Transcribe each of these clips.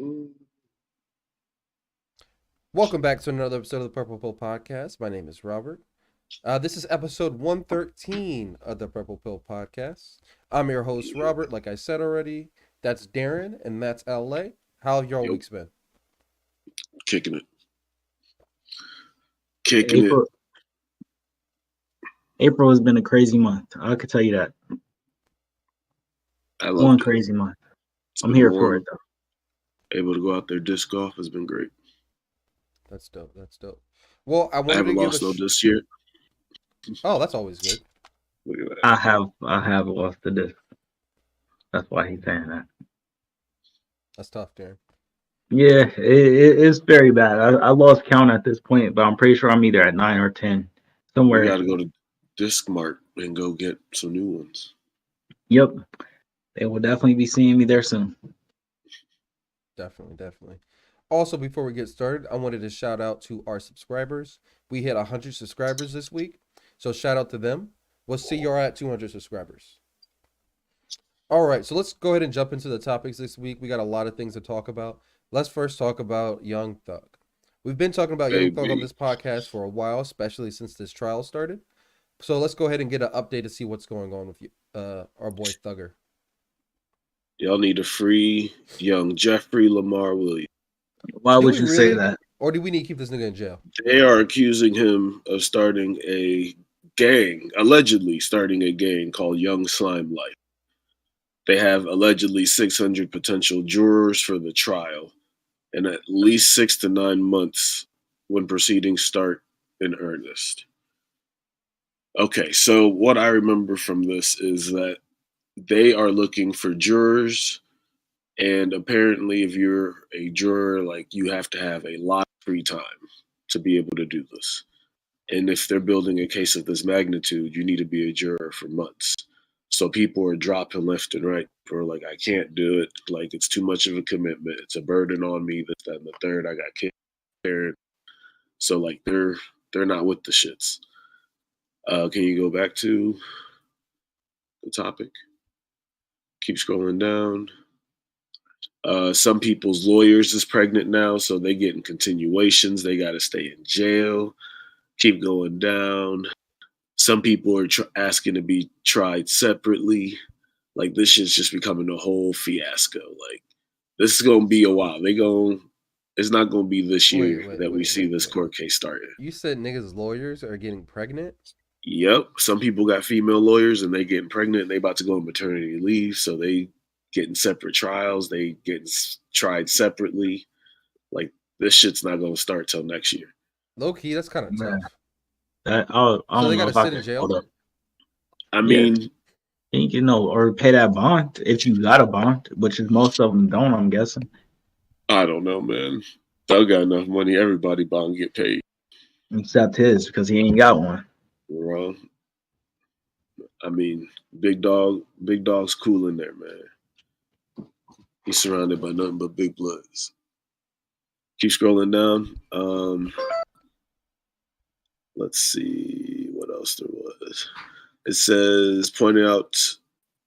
Mm. Welcome back to another episode of the Purple Pill Podcast. My name is Robert. This is episode 113 of the Purple Pill Podcast. I'm your host, Robert. Like I said already, that's Darren, and that's LA. How have your Yo, weeks been? kicking it, kicking it. April April has been a crazy month. I could tell you that. I One loved it. crazy month. It's I'm been here for warm. it though. Able to go out there disc golf has been great. That's dope. That's dope. Well, I I wanted to haven't give lost no this year. Oh, that's always good. Look at that. I have lost the disc. That's why he's saying that. That's tough, Darren. Yeah, it's very bad. I lost count at this point, but I'm pretty sure I'm either at 9 or 10. We Somewhere. got to go to Disc Mart and go get some new ones. Yep. They will definitely be seeing me there soon. Definitely. Also, before we get started, I wanted to shout out to our subscribers. We hit 100 subscribers this week, so shout out to them. We'll see you're at 200 subscribers. All right, so let's go ahead and jump into the topics this week. We got a lot of things to talk about. Let's first talk about Young Thug. We've been talking about Young Thug on Baby. this podcast for a while, especially since this trial started. So let's go ahead and get an update to see what's going on with our boy Thugger. Y'all need to free young Jeffrey Lamar Williams. Why Do would we you say really? that? Or do we need to keep this nigga in jail? They are accusing him of starting a gang, allegedly starting a gang called Young Slime Life. They have allegedly 600 potential jurors for the trial and at least 6 to 9 months when proceedings start in earnest. Okay, so what I remember from this is that they are looking for jurors, and apparently, if you're a juror, like you have to have a lot of free time to be able to do this. And if they're building a case of this magnitude, you need to be a juror for months. So people are dropping left and right for like, I can't do it. Like it's too much of a commitment. It's a burden on me. This, that, and the third. I got kids, parents. So like they're not with the shits. Can you go back to the topic? Keep scrolling down. Some people's lawyers is pregnant now, so they getting continuations. They got to stay in jail. Keep going down. Some people are asking to be tried separately. Like this shit's just becoming a whole fiasco. Like this is gonna be a while. It's not gonna be this year that we see this court case starting. You said niggas' lawyers are getting pregnant? Yep. Some people got female lawyers and they getting pregnant and they about to go on maternity leave, so they getting separate trials. They getting tried separately. Like this shit's not gonna start till next year. Low key, that's kind of Man, tough. I So they don't know got to if I sit in can hold jail? up. I Yeah, mean, you know, or pay that bond if you got a bond, which is most of them don't. I'm guessing, I don't know, man. Thug got enough money. Everybody bound to get paid. except his because he ain't got one. Well, I mean, Big Dog's cool in there, man. He's surrounded by nothing but big bloods. Keep scrolling down. Let's see what else there was. It says pointing out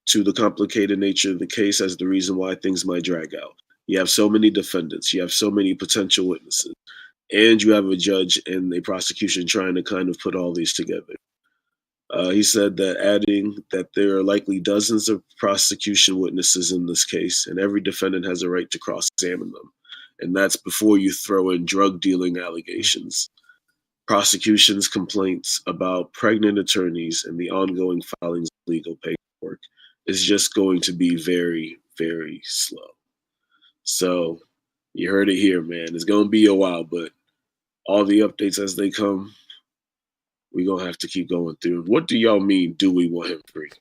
to the complicated nature of the case as the reason why things might drag out. You have so many defendants, you have so many potential witnesses, and you have a judge and a prosecution trying to kind of put all these together. He said that adding that there are likely dozens of prosecution witnesses in this case, and every defendant has a right to cross examine them. And that's before you throw in drug dealing allegations, prosecution's complaints about pregnant attorneys, and the ongoing filings of legal paperwork is just going to be very, very slow. So you heard it here, man. It's going to be a while, but all the updates as they come, we're going to have to keep going through. What do y'all mean, do we want him free?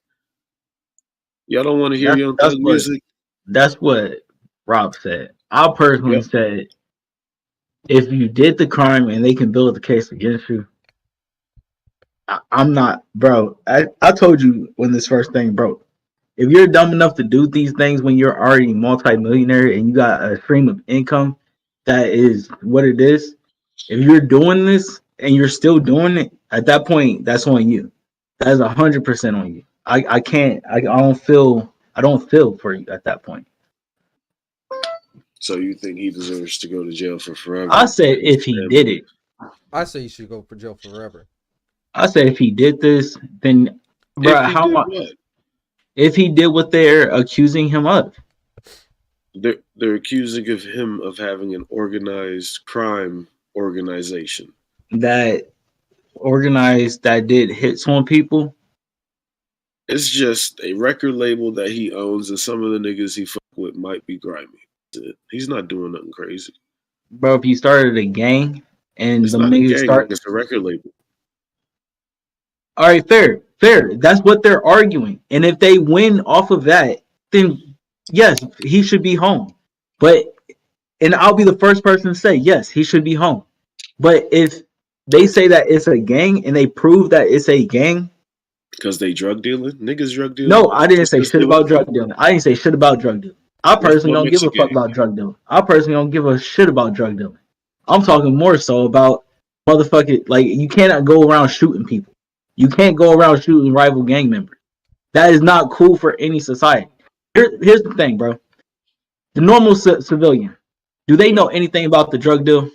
Y'all don't want to hear That's Young that's Thug what music? that's what Rob said. I personally Yep. said if you did the crime and they can build a case against you, I'm not, bro. I told you when this first thing broke. If you're dumb enough to do these things when you're already multimillionaire and you got a stream of income that is what it is, if you're doing this and you're still doing it, at that point, that's on you. That is 100% on you. I don't feel for you at that point. So you think he deserves to go to jail for forever? I said if he did it. I say you should go for jail forever. I said if he did this, then, bro, If he how did much? what? If he did what they're accusing him of, They're accusing of him of having an organized crime organization. that organized that did hits on people, It's just a record label that he owns, and some of the niggas he fuck with might be grimy. That's it. He's not doing nothing crazy. bro. If he started a gang and It's the not a niggas gang. start, It's a record label. all right, fair, fair. That's what they're arguing. And if they win off of that, then yes, he should be home. But and I'll be the first person to say yes, he should be home. But if they say that it's a gang and they prove that it's a gang, Because they drug dealing? Niggas drug dealing? no, I didn't Just say 'cause shit they about with drug them? dealing. I didn't say shit about drug dealing. I personally What don't makes give a a fuck gang? about drug dealing. I personally don't give a shit about drug dealing. I'm talking more so about motherfucking, like, you cannot go around shooting people. You can't go around shooting rival gang members. That is not cool for any society. Here's the thing, bro. The normal civilian, do they know anything about the drug deal?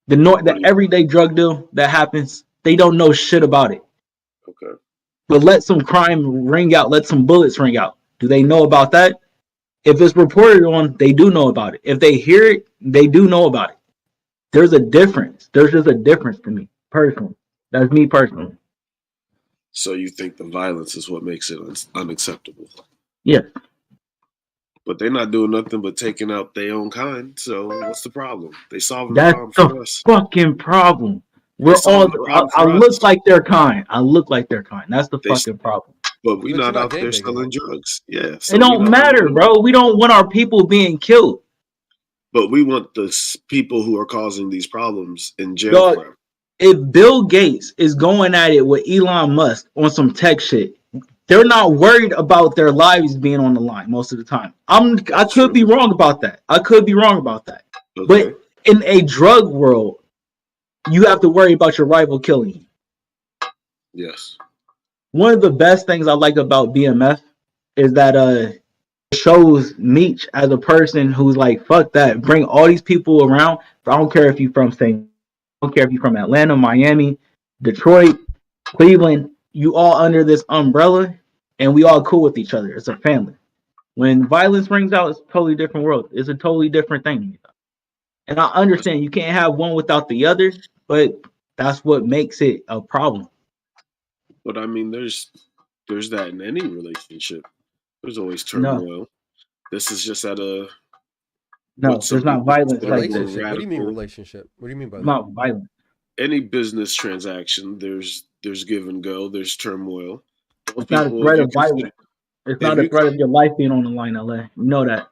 The everyday drug deal that happens, they don't know shit about it. Okay. But let some crime ring out, let some bullets ring out. Do they know about that? If it's reported on, they do know about it. If they hear it, they do know about it. There's a difference. There's just a difference to me, personally. That's me personally. So you think the violence is what makes it unacceptable? Yeah. But they're not doing nothing but taking out their own kind. So what's the problem? They solving the That's problem for the us. fucking problem. They We're all, solving the problem I for look us. like they're kind. I look like they're kind. That's the They, fucking problem. but we But you're not not out there gang banging, selling though. drugs. Yeah. So It we don't not matter, doing bro. We don't want our people being killed. But we want the people who are causing these problems in jail Dog, forever. if Bill Gates is going at it with Elon Musk on some tech shit, they're not worried about their lives being on the line most of the time. I could be wrong about that. I could be wrong about that. Okay. But in a drug world, you have to worry about your rival killing you. Yes. One of the best things I like about BMF is that it shows Meech as a person who's like, fuck that. Bring all these people around. I don't care if you're from St. I don't care if you're from Atlanta, Miami, Detroit, Cleveland. You all under this umbrella, and we all cool with each other. It's a family. When violence rings out, it's a totally different world. It's a totally different thing. And I understand you can't have one without the other, but that's what makes it a problem. But I mean, there's that in any relationship. There's always turmoil. This is just at a No, there's not violence like this. Relationship. What do you mean relationship? What do you mean by It's that? not violent. Any business transaction, there's give and go, there's turmoil. It's not a threat of violence. It's not a threat of your life being on the line, LA. You know that.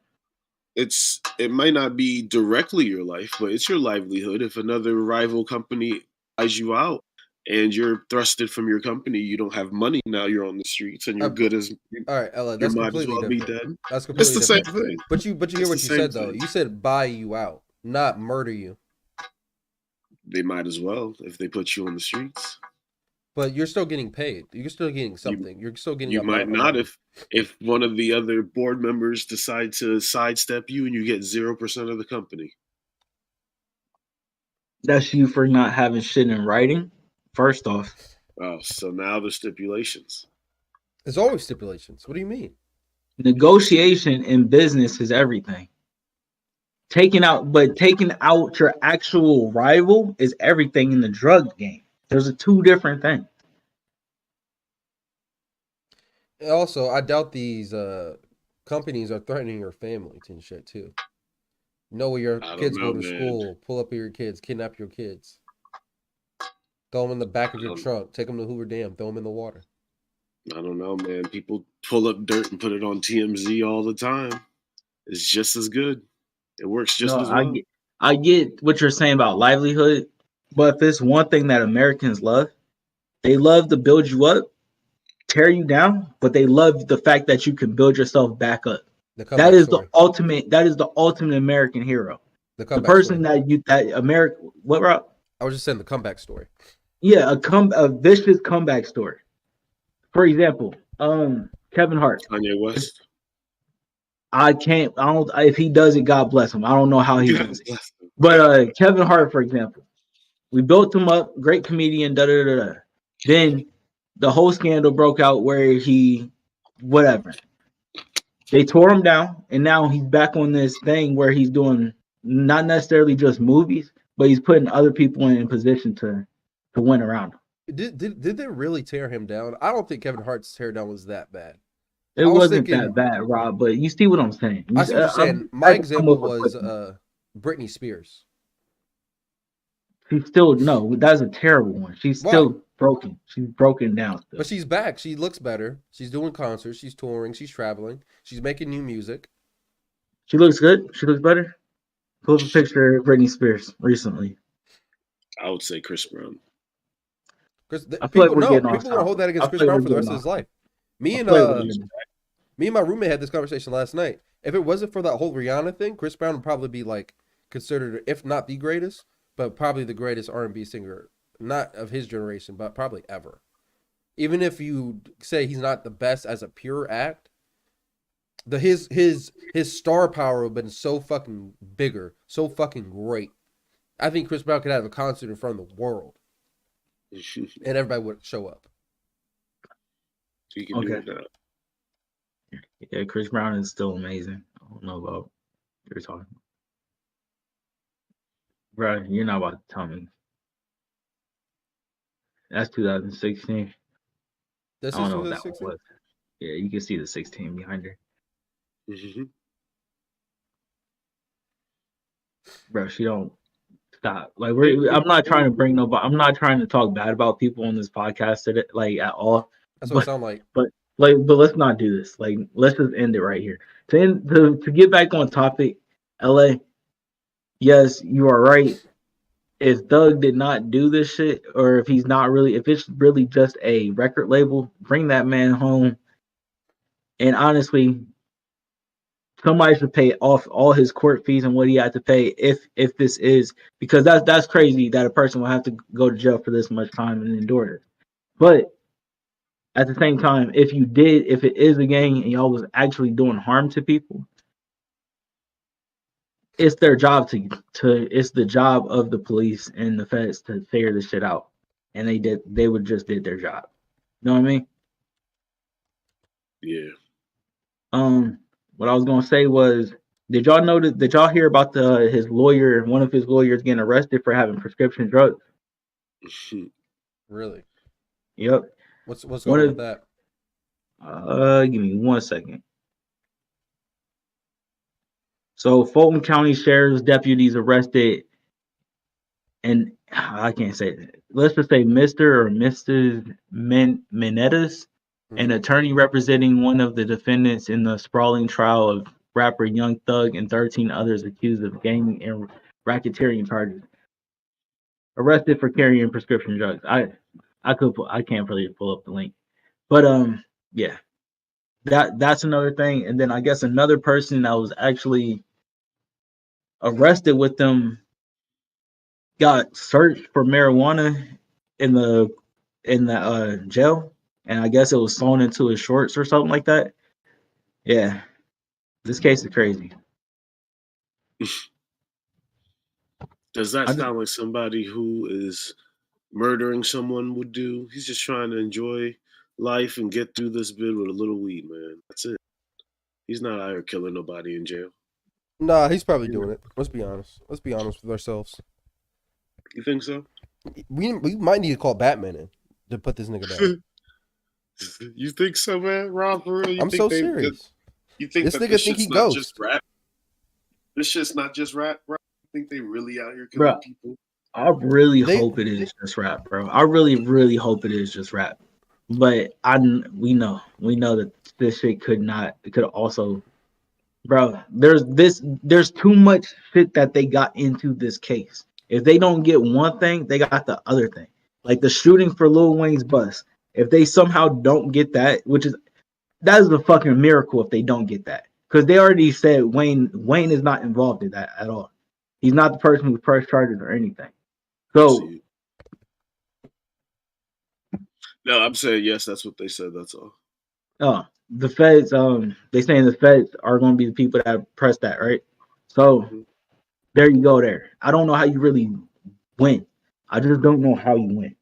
It might not be directly your life, but it's your livelihood. If another rival company buys you out and you're thrusted from your company, you don't have money now. You're on the streets, and you're good as all right, Ella. you That's might as completely well be different. dead. That's completely It's the different. same thing. But you hear what It's you the said same though. thing. You said buy you out, not murder you. They might as well if they put you on the streets. But you're still getting paid. You're still getting something. You're still getting. You might not if one of the other board members decide to sidestep you and you get 0% of the company. That's you for not having shit in writing. First off. Oh, so now the stipulations. There's always stipulations. What do you mean? Negotiation in business is everything. Taking out your actual rival is everything in the drug game. There's two different things. Also, I doubt these companies are threatening your family and shit too. Know where your kids go to school, pull up your kids, kidnap your kids, throw them in the back of your trunk, take them to Hoover Dam, throw them in the water. I don't know, man. People pull up dirt and put it on TMZ all the time. It's just as good. It works just as well. I get what you're saying about livelihood, but if it's one thing that Americans love, they love to build you up, tear you down, but they love the fact that you can build yourself back up. That is the ultimate American hero. The person story. What, Rob? I was just saying the comeback story. Yeah, a vicious comeback story. For example, Kevin Hart. Kanye West. I can't. I don't. If he does it, God bless him. I don't know how he does it. But Kevin Hart, for example, we built him up, great comedian. Da da da da. Then the whole scandal broke out where he, whatever. They tore him down, and now he's back on this thing where he's doing not necessarily just movies, but he's putting other people in position to win around him. Did they really tear him down? I don't think Kevin Hart's tear down was that bad. It wasn't that bad, Rob, but you see what I'm saying. I see what you're saying. My example was Britney Spears. She's still no, that's a terrible one. She's still broken. She's broken down still. But she's back. She looks better. She's doing concerts. She's touring. She's traveling. She's making new music. She looks good. She looks better. Pull up a picture of Britney Spears recently. I would say Chris Brown. People want to hold that against Chris Brown for the rest of his life. Me and my roommate had this conversation last night. If it wasn't for that whole Rihanna thing, Chris Brown would probably be like considered, if not the greatest, but probably the greatest R&B singer, not of his generation, but probably ever. Even if you say he's not the best as a pure act, his star power would have been so fucking bigger, so fucking great. I think Chris Brown could have a concert in front of the world, and everybody would show up. He can do that. Yeah, Chris Brown is still amazing. I don't know about what you're talking about. Bro, you're not about to tell me. That's 2016. That's I don't know what that was. Yeah, you can see the 16 behind her. Mm-hmm. Bro, she don't stop. Like I'm not trying to bring nobody. I'm not trying to talk bad about people on this podcast today, like at all. That's what it sounds like. But let's not do this. Like, let's just end it right here. To get back on topic, LA. Yes, you are right. If Thug did not do this shit, or if it's really just a record label, bring that man home. And honestly, somebody should pay off all his court fees and what he had to pay if this is, because that's crazy that a person will have to go to jail for this much time and endure it. But at the same time, if it is a gang and y'all was actually doing harm to people, it's their job it's the job of the police and the feds to figure this shit out. And they did their job. You know what I mean? Yeah. What I was gonna say was, did y'all hear about one of his lawyers getting arrested for having prescription drugs? Really? Yep. What's going on with that? Give me 1 second. So Fulton County Sheriff's deputies arrested, and I can't say it. Let's just say Mr. or Mrs. Menetas, an attorney representing one of the defendants in the sprawling trial of rapper Young Thug and 13 others accused of gang and racketeering charges, arrested for carrying prescription drugs. I can't really pull up the link, but yeah, that's another thing. And then I guess another person that was actually arrested with them got searched for marijuana in the jail, and I guess it was sewn into his shorts or something like that. Yeah, this case is crazy. Does that sound like somebody who is murdering someone would do? He's just trying to enjoy life and get through this bit with a little weed, man. That's it. He's not out here killing nobody in jail. Nah, he's probably doing it. Let's be honest. Let's be honest with ourselves. You think so? We might need to call Batman in to put this nigga down. You think so, man? Rob, for real? I'm so serious. You think this nigga think he goes? Just rap? This shit's not just rap, bro. You think they really out here killing people? I really hope it is just rap, bro. I really, really hope it is just rap. But we know that this shit could also, bro. There's too much shit that they got into this case. If they don't get one thing, they got the other thing. Like the shooting for Lil Wayne's bus. If they somehow don't get that, that is a fucking miracle if they don't get that. Because they already said Wayne is not involved in that at all. He's not the person who pressed charges or anything. So no, I'm saying yes, that's what they said, that's all. Oh, the feds, they saying the feds are going to be the people that press that, right? So Mhm. there you go. There, I don't know how you really win. I just don't know how you win.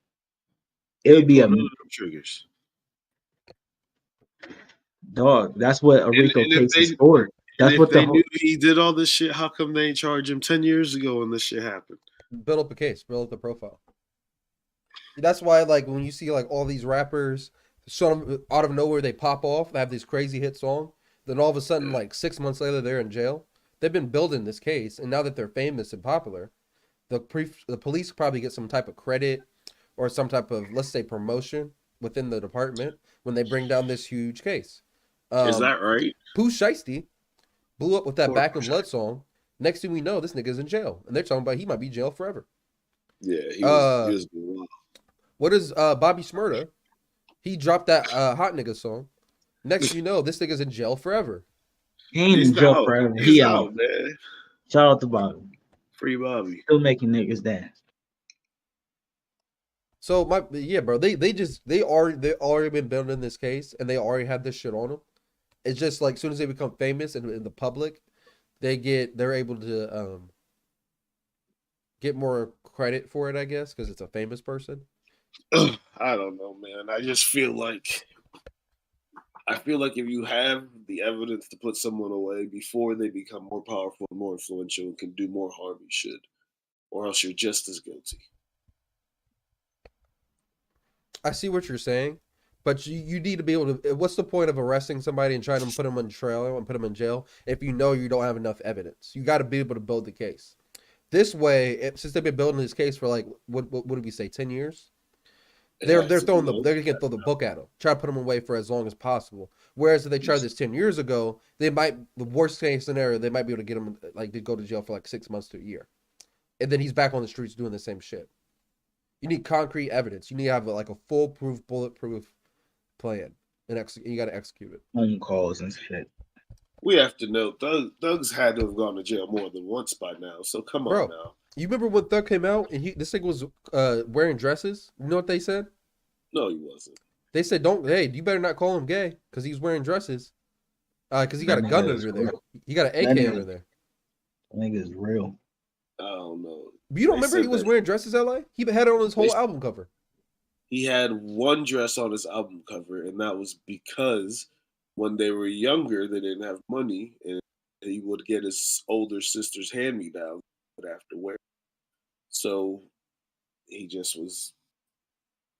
It He would ain't be a pulled none of them triggers. dog. That's what a And, RICO and if case is they for. and That's if what the they knew whole. he did all this shit, how come they ain't charge him 10 years ago when this shit happened? Build up a case, build up the profile. That's why, like, when you see like all these rappers, some out of nowhere they pop off, they have this crazy hit song, then all of a sudden, Yeah. like 6 months later, they're in jail. They've been building this case, and now that they're famous and popular, the police probably get some type of credit or some type of, let's say, promotion within the department when they bring down this huge case. Is that right? Pooh Shiesty blew up with that Poor Back in Blood song. Next thing we know, this nigga's in jail, and they're talking about he might be in jail forever. Yeah, he Uh, was doing well. what is Bobby Shmurda? He dropped that hot nigga song. Next thing you know, this nigga's in jail forever. He ain't in He's jail out. forever. He's He out, out. man. Shout out to Bobby. Free Bobby. Still making niggas dance. So yeah, bro, they already been building this case and they already have this shit on them. It's just like as soon as they become famous in the public, they're able to get more credit for it, I guess, because it's a famous person. I don't know, man. I feel like if you have the evidence to put someone away before they become more powerful and more influential and can do more harm, you should, or else you're just as guilty. I see what you're saying, but you need to be able to. What's the point of arresting somebody and trying to put them on trial and put them in jail if you know you don't have enough evidence? You got to be able to build the case. This way, since they've been building this case for like what did we say, 10 years? They're It has to throwing be they're gonna throw the book at them, try to put them away for as long as possible. Whereas if they tried this 10 years ago, the worst case scenario, they might be able to get him like to go to jail for like 6 months to a year, and then he's back on the streets doing the same shit. You need concrete evidence. You need to have like a foolproof, bulletproof plan, and you got to execute it. Phone calls and shit. We have to know Thug's had to have gone to jail more than once by now. So come Bro, on now. you remember when Thug came out and this thing was wearing dresses? You know what they said? No, he wasn't. They said, "Hey, you better not call him gay because he's wearing dresses. Because he got a gun under there. He got an AK under there. I think it's real. I don't know. But you don't remember he was wearing dresses, LA? He had it on his whole album cover. He had one dress on his album cover, and that was because when they were younger, they didn't have money, and he would get his older sister's hand-me-down would have to wear. So he just was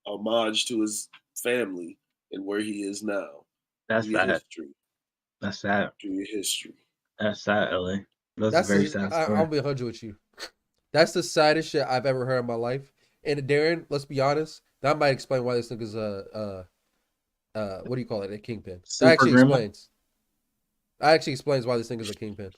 homage to his family and where he is now. That's sad. History. That's sad. Do your history. That's sad, LA. That's very sad. I'll be 100 with you. That's the saddest shit I've ever heard in my life. And Darren, let's be honest, that might explain why this nigga's what do you call it? A kingpin. That actually explains why this nigga's a kingpin.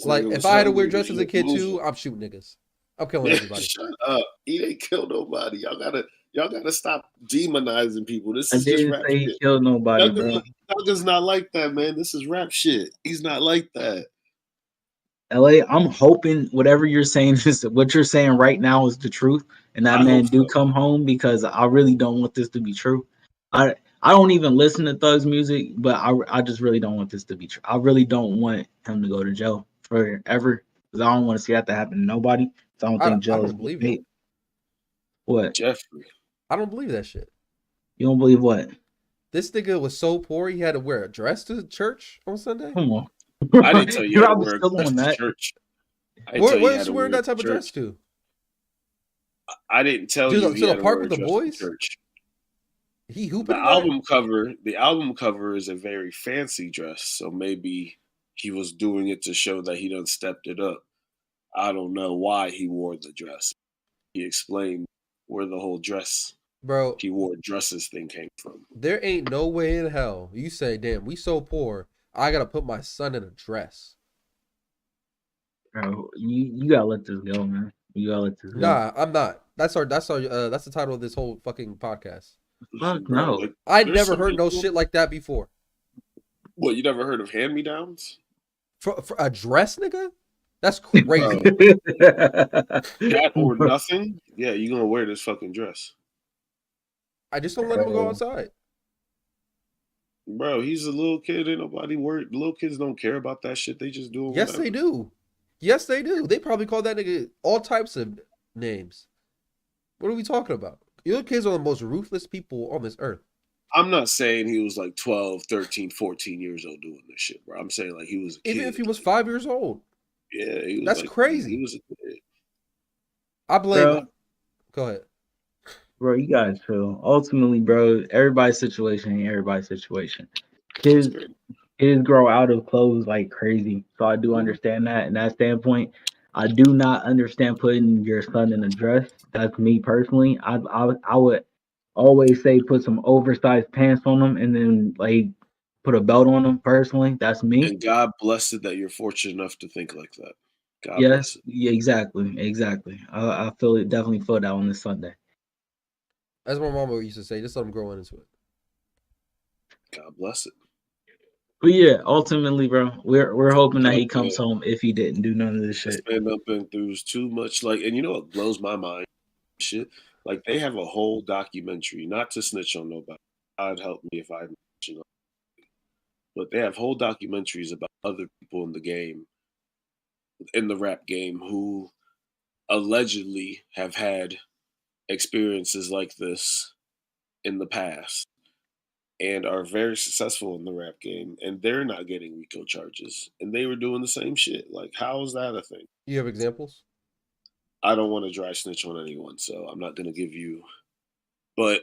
Like if I had to wear dress as a kid too, I'm shooting niggas. I'm killing everybody. Shut up. He ain't killed nobody. Y'all gotta stop demonizing people. This is just rap shit. He killed nobody, bro. Thug is not like that, man. This is rap shit. He's not like that. LA, I'm hoping whatever you're saying is what you're saying right now is the truth, and that man do come home, because I really don't want this to be true. I don't even listen to Thug's music, but I just really don't want this to be true. I really don't want him to go to jail forever, because I don't want to see that to happen to nobody. So I don't think jail is believe it. What? Jeffrey. I don't believe that shit. You don't believe what? This nigga was so poor he had to wear a dress to church on Sunday? Come on. I didn't tell you how to wear a dress to church. What is he wearing that type of dress to? I didn't tell you he had to park wear with a the dress boys? to church. He hooping. The album cover is a very fancy dress, so maybe he was doing it to show that he done stepped it up. I don't know why he wore the dress. He explained where the whole dress he wore dresses thing came from. There ain't no way in hell you say, damn, we so poor, I gotta put my son in a dress. Bro, you gotta let this go, man. You gotta let this go. Nah, I'm not. That's the title of this whole fucking podcast. Fuck no. Like, I never heard no shit like that before. What, you never heard of hand-me-downs? For a dress, nigga? That's crazy. That or nothing? Yeah, you gonna wear this fucking dress. I just don't let him go outside. Bro, he's a little kid. Ain't nobody worried. Little kids don't care about that shit. They just doing Yes, whatever. they do. Yes, they do. They probably call that nigga all types of names. What are we talking about? Little kids are the most ruthless people on this earth. I'm not saying he was like 12, 13, 14 years old doing this shit, bro. I'm saying like he was a kid. Even if he was like, 5 years old. yeah, he was That's like, crazy. He was a kid. I blame. Bro, Go ahead. bro, you guys feel ultimately, bro. Everybody's situation ain't everybody's situation. That's Kids, great. kids grow out of clothes like crazy, so I do understand that. In that standpoint, I do not understand putting your son in a dress. That's me personally. I would always say put some oversized pants on them and then like put a belt on them. Personally, that's me. And God bless it that you're fortunate enough to think like that. God Yes, bless it. yeah, exactly. I feel it. Definitely feel that on this Sunday. As my mama used to say, just let them grow into it. God bless it. But yeah, ultimately, bro, we're hoping that he Like, comes home if he didn't do none of this this shit. man up been through too much. Like, and you know what blows my mind? Shit. Like they have a whole documentary, not to snitch on nobody. God help me if I mention it. But they have whole documentaries about other people in the game, in the rap game, who allegedly have had experiences like this in the past and are very successful in the rap game, and they're not getting RICO charges, and they were doing the same shit. Like, how is that a thing? You have examples? I don't want to dry snitch on anyone, so I'm not going to give you. But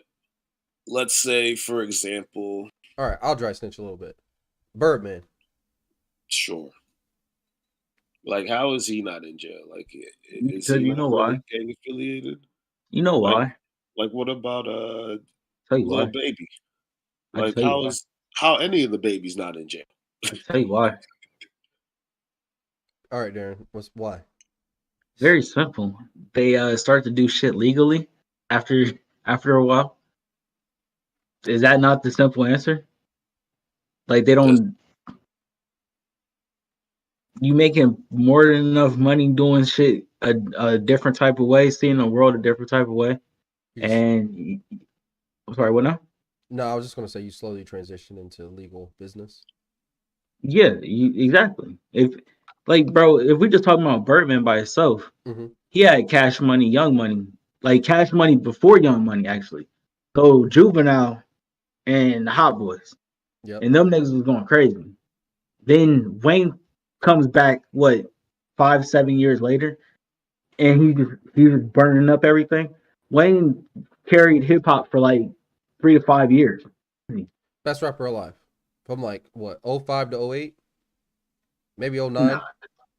let's say, for example, All right, I'll dry snitch a little bit. Birdman. sure. Like, how is he not in jail? Like, is Because he you not know really why? gang affiliated? You know Like, why? like what about Tell you Lil why. Baby? I Like, tell you why. how any of the babies not in jail? I tell you why. All right, Darren. Why? Very simple. They start to do shit legally after after a while. Is that not the simple answer? Like they Does don't. You making more than enough money doing shit a different type of way, seeing the world a different type of way. You just And I'm sorry, what now? no. I was just gonna say you slowly transition into legal business. Yeah, exactly. If like, bro, if we just talking about Birdman by itself, Mm-hmm. he had Cash Money, Young Money, like Cash Money before Young Money actually. So Juvenile and the Hot Boys, Yep. and them niggas was going crazy. Then Wayne comes back, what, 5, 7 years later, and he was burning up everything. Wayne carried hip hop for like 3 to 5 years. Best rapper alive. From like what 05 to 08? Maybe 09? Nah,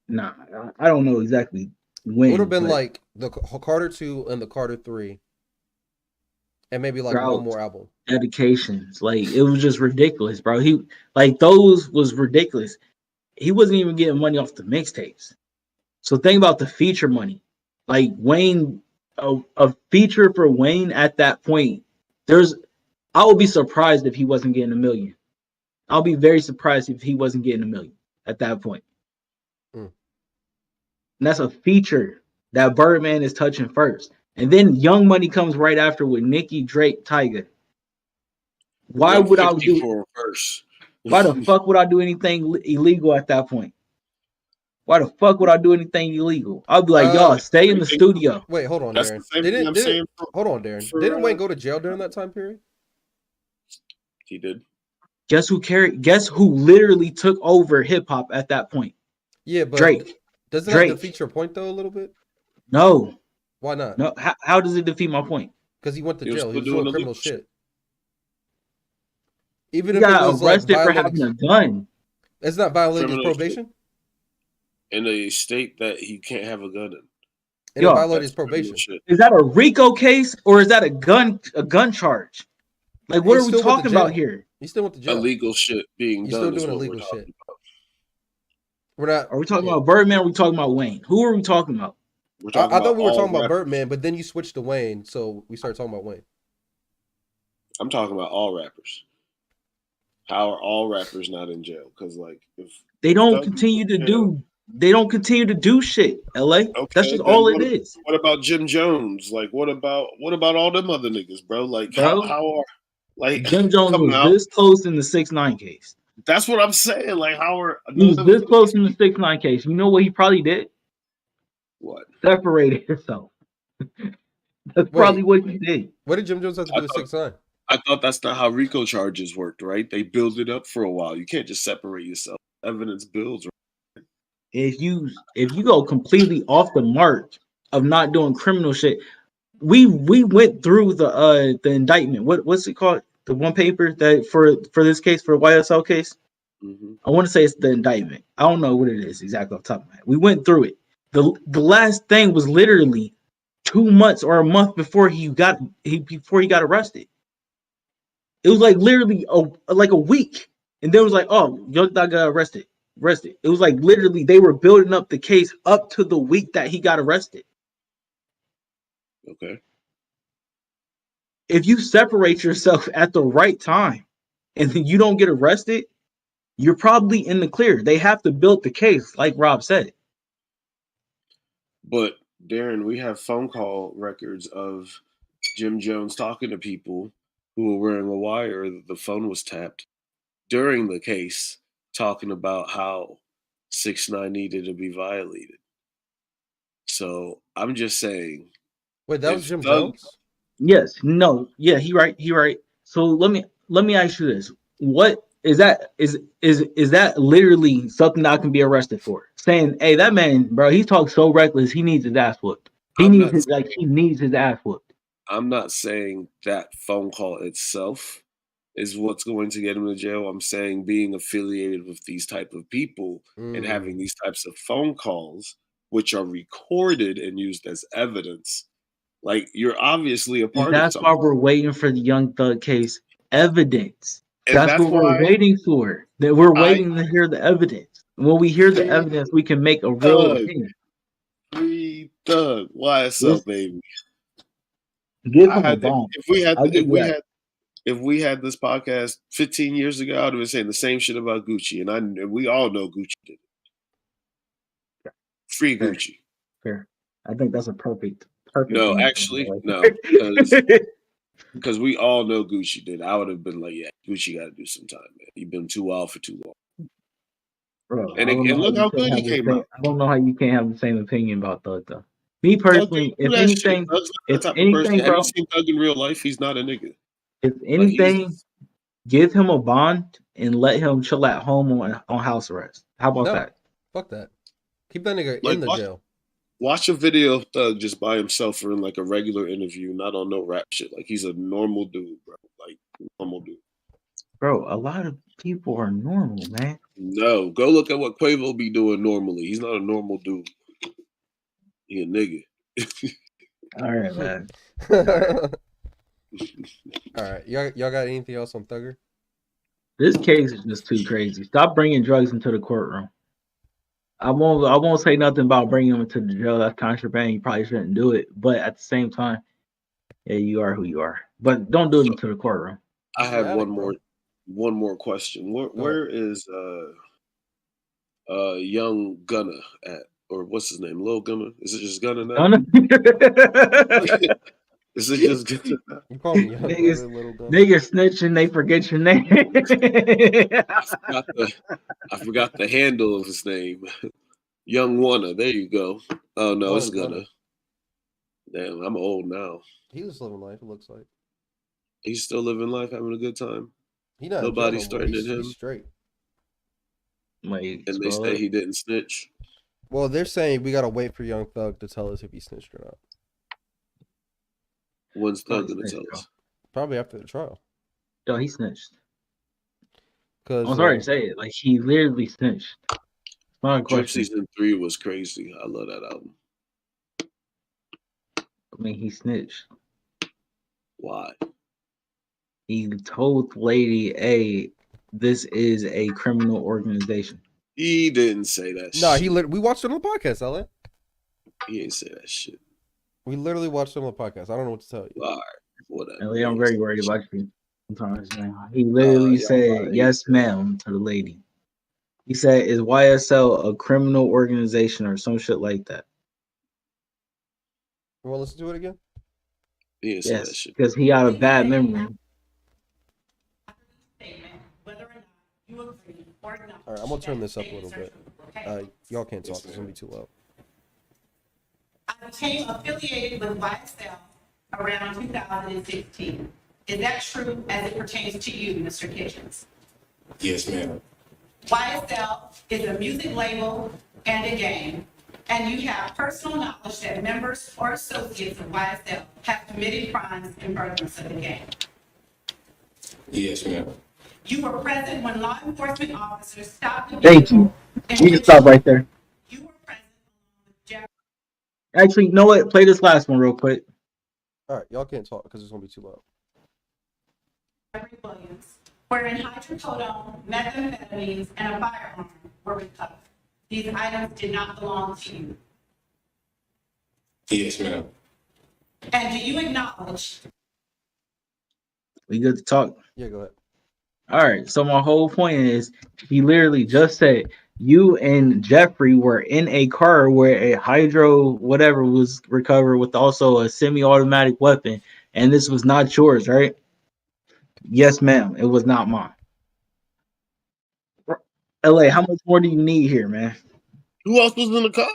nah, I don't know exactly It would have when, been but like the Carter 2 and the Carter 3. And maybe like one drought, more album. dedications, like it was just ridiculous, bro. He like those was ridiculous. He wasn't even getting money off the mixtapes. So think about the feature money. Like Wayne, a feature for Wayne at that point, I would be surprised if he wasn't getting $1 million. I'll be very surprised if he wasn't getting $1 million at that point. Mm. And that's a feature that Birdman is touching first. And then Young Money comes right after with Nicki, Drake, Tyga. Why like would I 50 do? for a verse? Why the fuck would I do anything illegal at that point? Why the fuck would I do anything illegal? I'll be like, y'all, stay in the Everything. studio. Wait, hold on, That's the Darren. same thing I'm saying. Hold on, Darren. For Didn't Wayne go to jail during that time period? he did. Guess who literally took over hip hop at that point? Yeah, but Drake. doesn't that Drake. defeat your point though a little bit? No. Why not? No. How does it defeat my point? Because he went to He was jail. He still was doing doing criminal illegal shit. shit. Even He if it got was like arrested for having violating, a gun. it's not violating his Criminal shit. probation. In a state that he can't have a gun in. And Yo, it violated his That's criminal probation. shit. Is that a RICO case or is that a gun charge? Like, what He are we still went to talking about jail. here? He still went to jail. Illegal shit being He's done still is doing what we're illegal talking shit. about. We're not. Are we talking yeah. about Birdman or are we talking about Wayne? Who are we talking about? We're talking I about thought we were all talking about rappers. Birdman, but then you switched to Wayne, so we started talking about Wayne. I'm talking about all rappers. How are all rappers not in jail? Because like if They don't Thug continue was in to jail, do. They don't continue to do shit. LA. That's okay, just then all it is, what about Jim Jones? Like what about all them other niggas, bro? Like bro. how are Like, Jim Jones come was out. this close in the 6ix9ine case. That's what I'm saying. Like, how are He was this close in the 6ix9ine case. You know what he probably did? what? Separated himself. That's probably what he did. What did Jim Jones have to do with 6ix9ine? I thought that's not how RICO charges worked, right? They build it up for a while. You can't just separate yourself. Evidence builds. Right? If you go completely off the mark of not doing criminal shit, we went through the indictment. What's it called? The one paper that for this case, for YSL case. Mm-hmm. I want to say it's the indictment. I don't know what it is exactly off the top of my head. We went through it. The last thing was literally 2 months or a month before he got arrested. It was like literally a week, and then it was like, oh, Young Thug got arrested. It was like literally they were building up the case up to the week that he got arrested. Okay. If you separate yourself at the right time, and then you don't get arrested, you're probably in the clear. They have to build the case, like Rob said. But Darren, we have phone call records of Jim Jones talking to people who were wearing a wire. The phone was tapped during the case, talking about how 6ix9ine needed to be violated. So I'm just saying. Wait, that was Jim Jones? Yes. No. Yeah. He right. So let me ask you this: what is that? Is that literally something I can be arrested for? Saying, hey, that man, bro, he talks so reckless. He needs his ass whooped. He needs his ass whooped. I'm not saying that phone call itself is what's going to get him to jail. I'm saying being affiliated with these type of people and having these types of phone calls, which are recorded and used as evidence, like you're obviously a part of something. That's why we're waiting for the Young Thug case evidence. That's what we're waiting for. That we're waiting to hear the evidence. When we hear the evidence, we can make a real opinion. Free Thug, YSL, baby. Give him a bomb. If we had this podcast 15 years ago, I would have been saying the same shit about Gucci, and we all know Gucci did it. Free Gucci. Fair. I think that's a perfect. No, actually, no, because we all know Gucci did. I would have been like, yeah, Gucci got to do some time, man. You've been too wild for too long. Bro, and look how good he came out. I don't know how you can't have the same opinion about Thug though. Me personally, if anything, bro, have you seen Thug in real life? He's not a nigga. If anything, give him a bond and let him chill at home on house arrest. How about that? Fuck that. Keep that nigga in the jail. Watch a video of Thug just by himself or in like a regular interview, not on no rap shit. Like he's a normal dude, bro. Like normal dude. Bro, a lot of people are normal, man. No, go look at what Quavo be doing normally. He's not a normal dude. He a nigga. All right, man. All right. Y'all got anything else on Thugger? This case is just too crazy. Stop bringing drugs into the courtroom. I won't say nothing about bringing them into the jail. That's contraband. You probably shouldn't do it. But at the same time, yeah, you are who you are. But don't do it into the courtroom. I have one more question. Where is young Gunna at? Or what's his name? Lil Gunna? Is it just Gunna now? Is it just Gunna? You call me young niggas snitching, they forget your name. I forgot the handle of his name. Young Wanna. There you go. Oh no, it's Gunna. Damn, I'm old now. He was living life, it looks like. He's still living life, having a good time. Nobody's threatening him. He's straight. And they say he didn't snitch. Well, they're saying we gotta wait for Young Thug to tell us if he snitched or not. When's Thug gonna tell us? Probably after the trial. No, he snitched. I'm sorry to say it. Like he literally snitched. Drip Season 3 was crazy. I love that album. I mean, he snitched. Why? He told the lady, "Hey, this is a criminal organization." He didn't say that shit. No, we watched it on the podcast, LA. He didn't say that shit. We literally watched it on the podcast. I don't know what to tell you. All right, whatever. LA, I'm very worried about you sometimes, man. He literally said, "Yes, ma'am," to the lady. He said, "Is YSL a criminal organization or some shit like that?" You want to listen to it again? He didn't say that shit. Because he had a bad memory. or acknowledge. All right, I'm gonna turn that this up a the little bit. statements are true, okay? Y'all can't talk. It's gonna be too loud. I became affiliated with YSL around 2016. Is that true as it pertains to you, Mr. Kitchens? Yes, ma'am. YSL is a music label and a gang, and you have personal knowledge that members or associates of YSL have committed crimes in furtherance of the gang. Yes, ma'am. You were present when law enforcement officers stopped the Thank you. vehicle. You can stop right there. You were present along with Jeff. Actually, you know what? Play this last one real quick. All right, y'all can't talk because it's gonna be too loud. Jeffrey Williams, wherein hydrocodone, methamphetamines, and a firearm were recovered. These items did not belong to you. Yes, ma'am. And do you acknowledge? We good to talk? Yeah, go ahead. All right. So my whole point is, he literally just said you and Jeffrey were in a car where a hydro whatever was recovered with also a semi-automatic weapon, and this was not yours, right? Yes, ma'am. It was not mine. LA, how much more do you need here, man? Who else was in the car?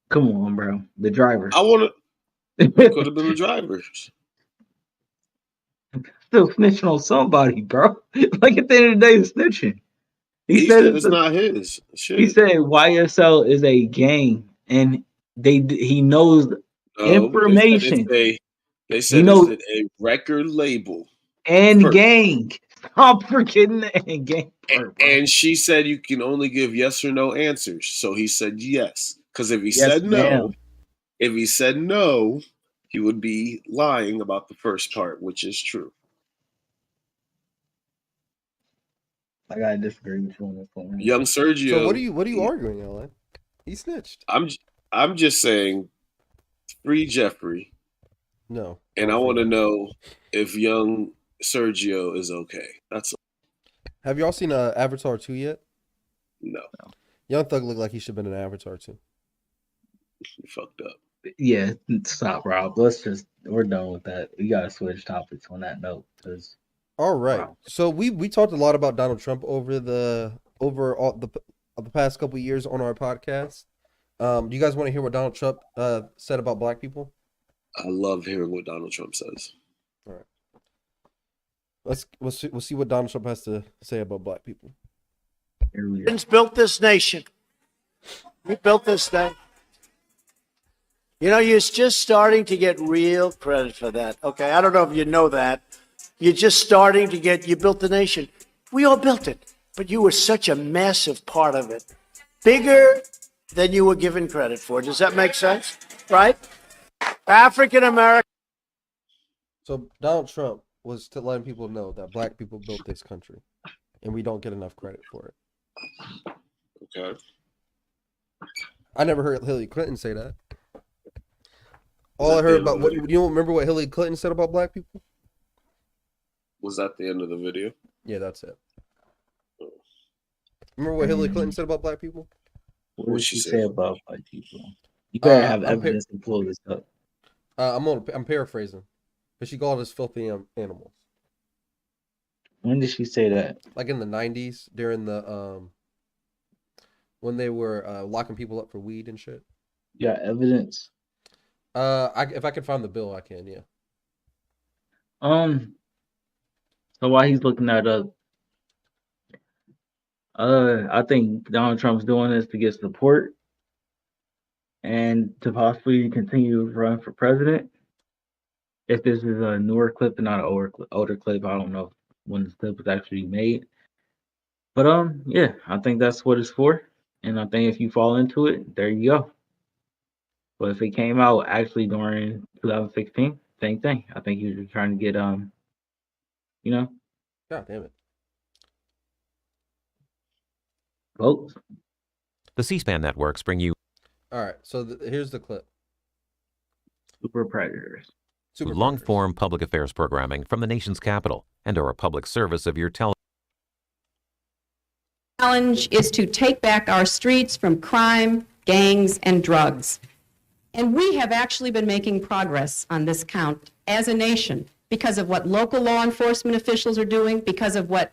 Come on, bro. The driver. I want to. Could have been the drivers. Still snitching on somebody, bro. Like at the end of the day, it's snitching. He said it's not his. Shit. He said YSL is a gang, and he knows information. They said it's a record label and first. Gang. Stop forgetting the gang part, bro. And she said you can only give yes or no answers. So he said yes. Because if he Yes, said no, ma'am. he would be lying about the first part, which is true. I gotta disagree with you on this one. Young Sergio. So what are you arguing, LA? He snitched. I'm just saying, free Jeffrey. No. And I want to know if young Sergio is okay. That's all. Have y'all seen Avatar 2 yet? No. Young Thug looked like he should have been in Avatar 2. You fucked up. Yeah, stop, Rob. We're done with that. We gotta switch topics on that note, because All right. Wow. So we talked a lot about Donald Trump over the past couple of years on our podcast. Do you guys want to hear what Donald Trump said about black people? I love hearing what Donald Trump says. All right. We'll see what Donald Trump has to say about black people. here we go. Americans built this nation. We built this thing. You know, you're just starting to get real credit for that. Okay, I don't know if you know that. You're just starting to you built the nation. We all built it, but you were such a massive part of it. Bigger than you were given credit for. Does that make sense? Right? African American. So Donald Trump was letting people know that black people built this country, and we don't get enough credit for it. Okay. I never heard Hillary Clinton say that. All I heard about you don't remember what Hillary Clinton said about black people? Was that the end of the video? Yeah, that's it. Remember what Hillary Clinton said about black people? What did she say about white people? You better have evidence to pull this up. I'm paraphrasing, but she called us filthy animals. When did she say that? Like in the 90s, during the when they were locking people up for weed and shit. Yeah, evidence. If I can find the bill, I can. Yeah. So while he's looking that up, I think Donald Trump's doing this to get support and to possibly continue to run for president. If this is a newer clip and not an older clip, I don't know when this clip was actually made. But yeah, I think that's what it's for. And I think if you fall into it, there you go. But if it came out actually during 2016, same thing. I think he was just trying to get God damn it. votes. The C-SPAN networks bring you All right, so here's the clip. Super predators. long-form public affairs programming from the nation's capital and are a public service of your television. Challenge is to take back our streets from crime, gangs, and drugs. And we have actually been making progress on this count as a nation because of what local law enforcement officials are doing, because of what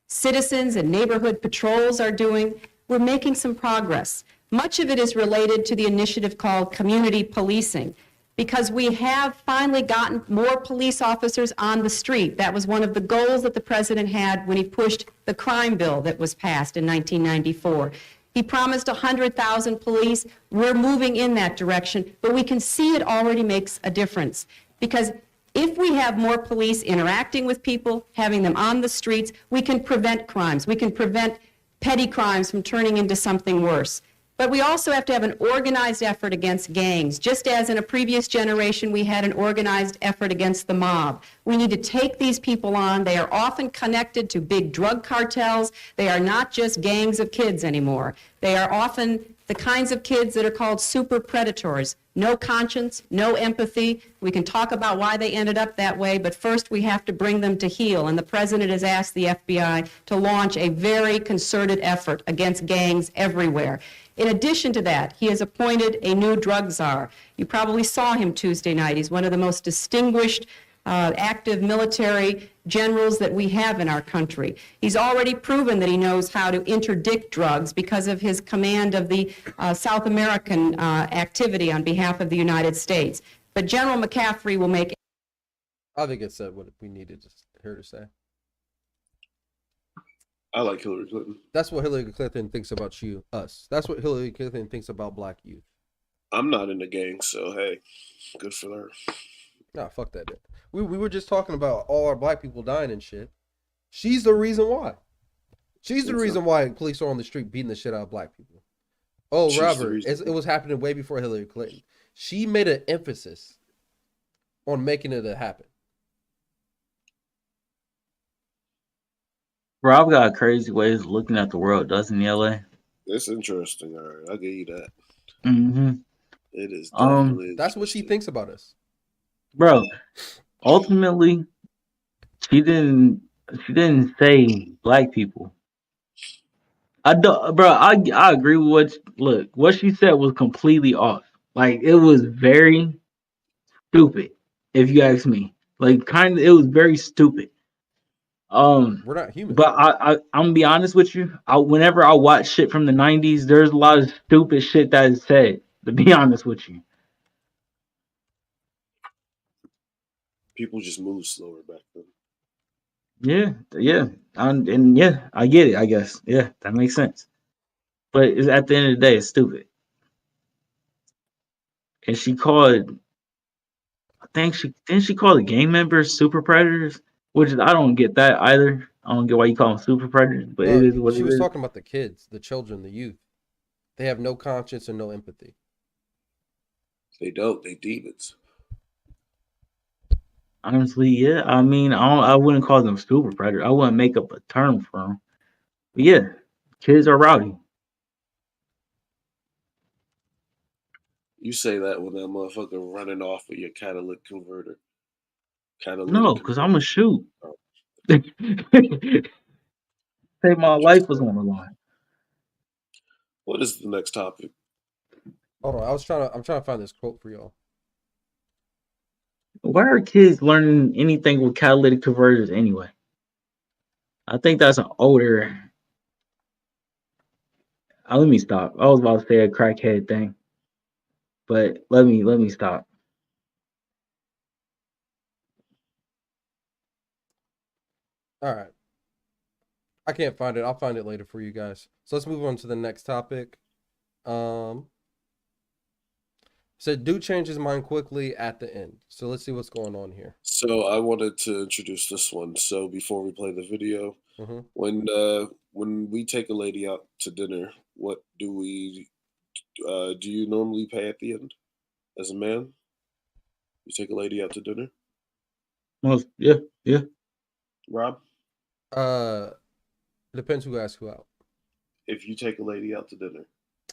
citizens and neighborhood patrols are doing, we're making some progress. Much of it is related to the initiative called community policing, because we have finally gotten more police officers on the street. That was one of the goals that the president had when he pushed the crime bill that was passed in 1994. He promised 100,000 police. We're moving in that direction, but we can see it already makes a difference. Because if we have more police interacting with people, having them on the streets, we can prevent crimes. We can prevent petty crimes from turning into something worse. But we also have to have an organized effort against gangs. Just as in a previous generation we had an organized effort against the mob. We need to take these people on. They are often connected to big drug cartels. They are not just gangs of kids anymore. They are often the kinds of kids that are called super predators. No conscience, no empathy. We can talk about why they ended up that way, but first we have to bring them to heel. And the president has asked the FBI to launch a very concerted effort against gangs everywhere. In addition to that, he has appointed a new drug czar. You probably saw him Tuesday night. He's one of the most distinguished active military generals that we have in our country. He's already proven that he knows how to interdict drugs because of his command of the South American activity on behalf of the United States. But General McCaffrey will make... I think it said what we needed her to say. I like Hillary Clinton. That's what Hillary Clinton thinks about us. That's what Hillary Clinton thinks about black youth. I'm not in the gang, so hey, good for her. Nah, fuck that. We were just talking about all our black people dying and shit. She's the reason why. She's the reason why police are on the street beating the shit out of black people. Oh, She's Robert, it was happening way before Hillary Clinton. She made an emphasis on making it happen. Rob got crazy ways of looking at the world, doesn't he, LA? It's interesting. All right, I'll give you that. Mm-hmm. It is definitely. That's what she thinks about us. Bro, ultimately, she didn't say black people. I agree with what she said was completely off. Like, it was very stupid, if you ask me. Like, it was very stupid. We're not human. But I'm gonna be honest with you. Whenever I watch shit from the 90s, there's a lot of stupid shit that is said, to be honest with you. People just move slower back then. Yeah. And yeah, I get it, I guess. Yeah, that makes sense. But at the end of the day, it's stupid. And she called, she call the gang members super predators, which I don't get that either. I don't get why you call them super predators, but it is what it is. She was talking about the kids, the children, the youth. They have no conscience and no empathy. They don't. They demons. Honestly, yeah. I mean, I wouldn't call them super predators. I wouldn't make up a term for them. But yeah, kids are rowdy. You say that when that motherfucker running off with your catalytic converter. No, because I'm going to shoot. Say my life was on the line. What is the next topic? Hold on, I'm trying to find this quote for y'all. Why are kids learning anything with catalytic converters anyway? I think that's an older. Let me stop. I was about to say a crackhead thing, but let me stop. All right. I can't find it. I'll find it later for you guys. So let's move on to the next topic. Said dude changed his mind quickly at the end. So let's see what's going on here. So I wanted to introduce this one. So before we play the video, when we take a lady out to dinner, what do you normally pay at the end as a man? You take a lady out to dinner? Most, yeah. Rob? It depends who asks who out. If you take a lady out to dinner,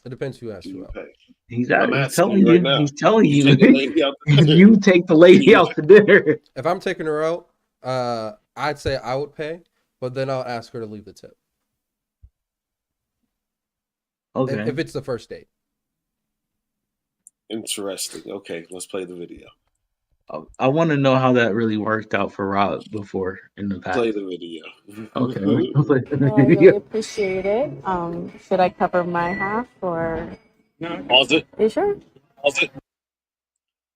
It depends who asks do who you out. pay? He's asking telling you you. right now. He's telling you. You take a lady out to dinner. You take the lady out to dinner. If I'm taking her out, I'd say I would pay, but then I'll ask her to leave the tip. Okay. If it's the first date. Interesting. Okay, let's play the video. I want to know how that really worked out for Rob before in the past. Play the video. Okay, let's play the Well, I really video. appreciate it. Should I cover my half or? Pause it. You sure? Pause it.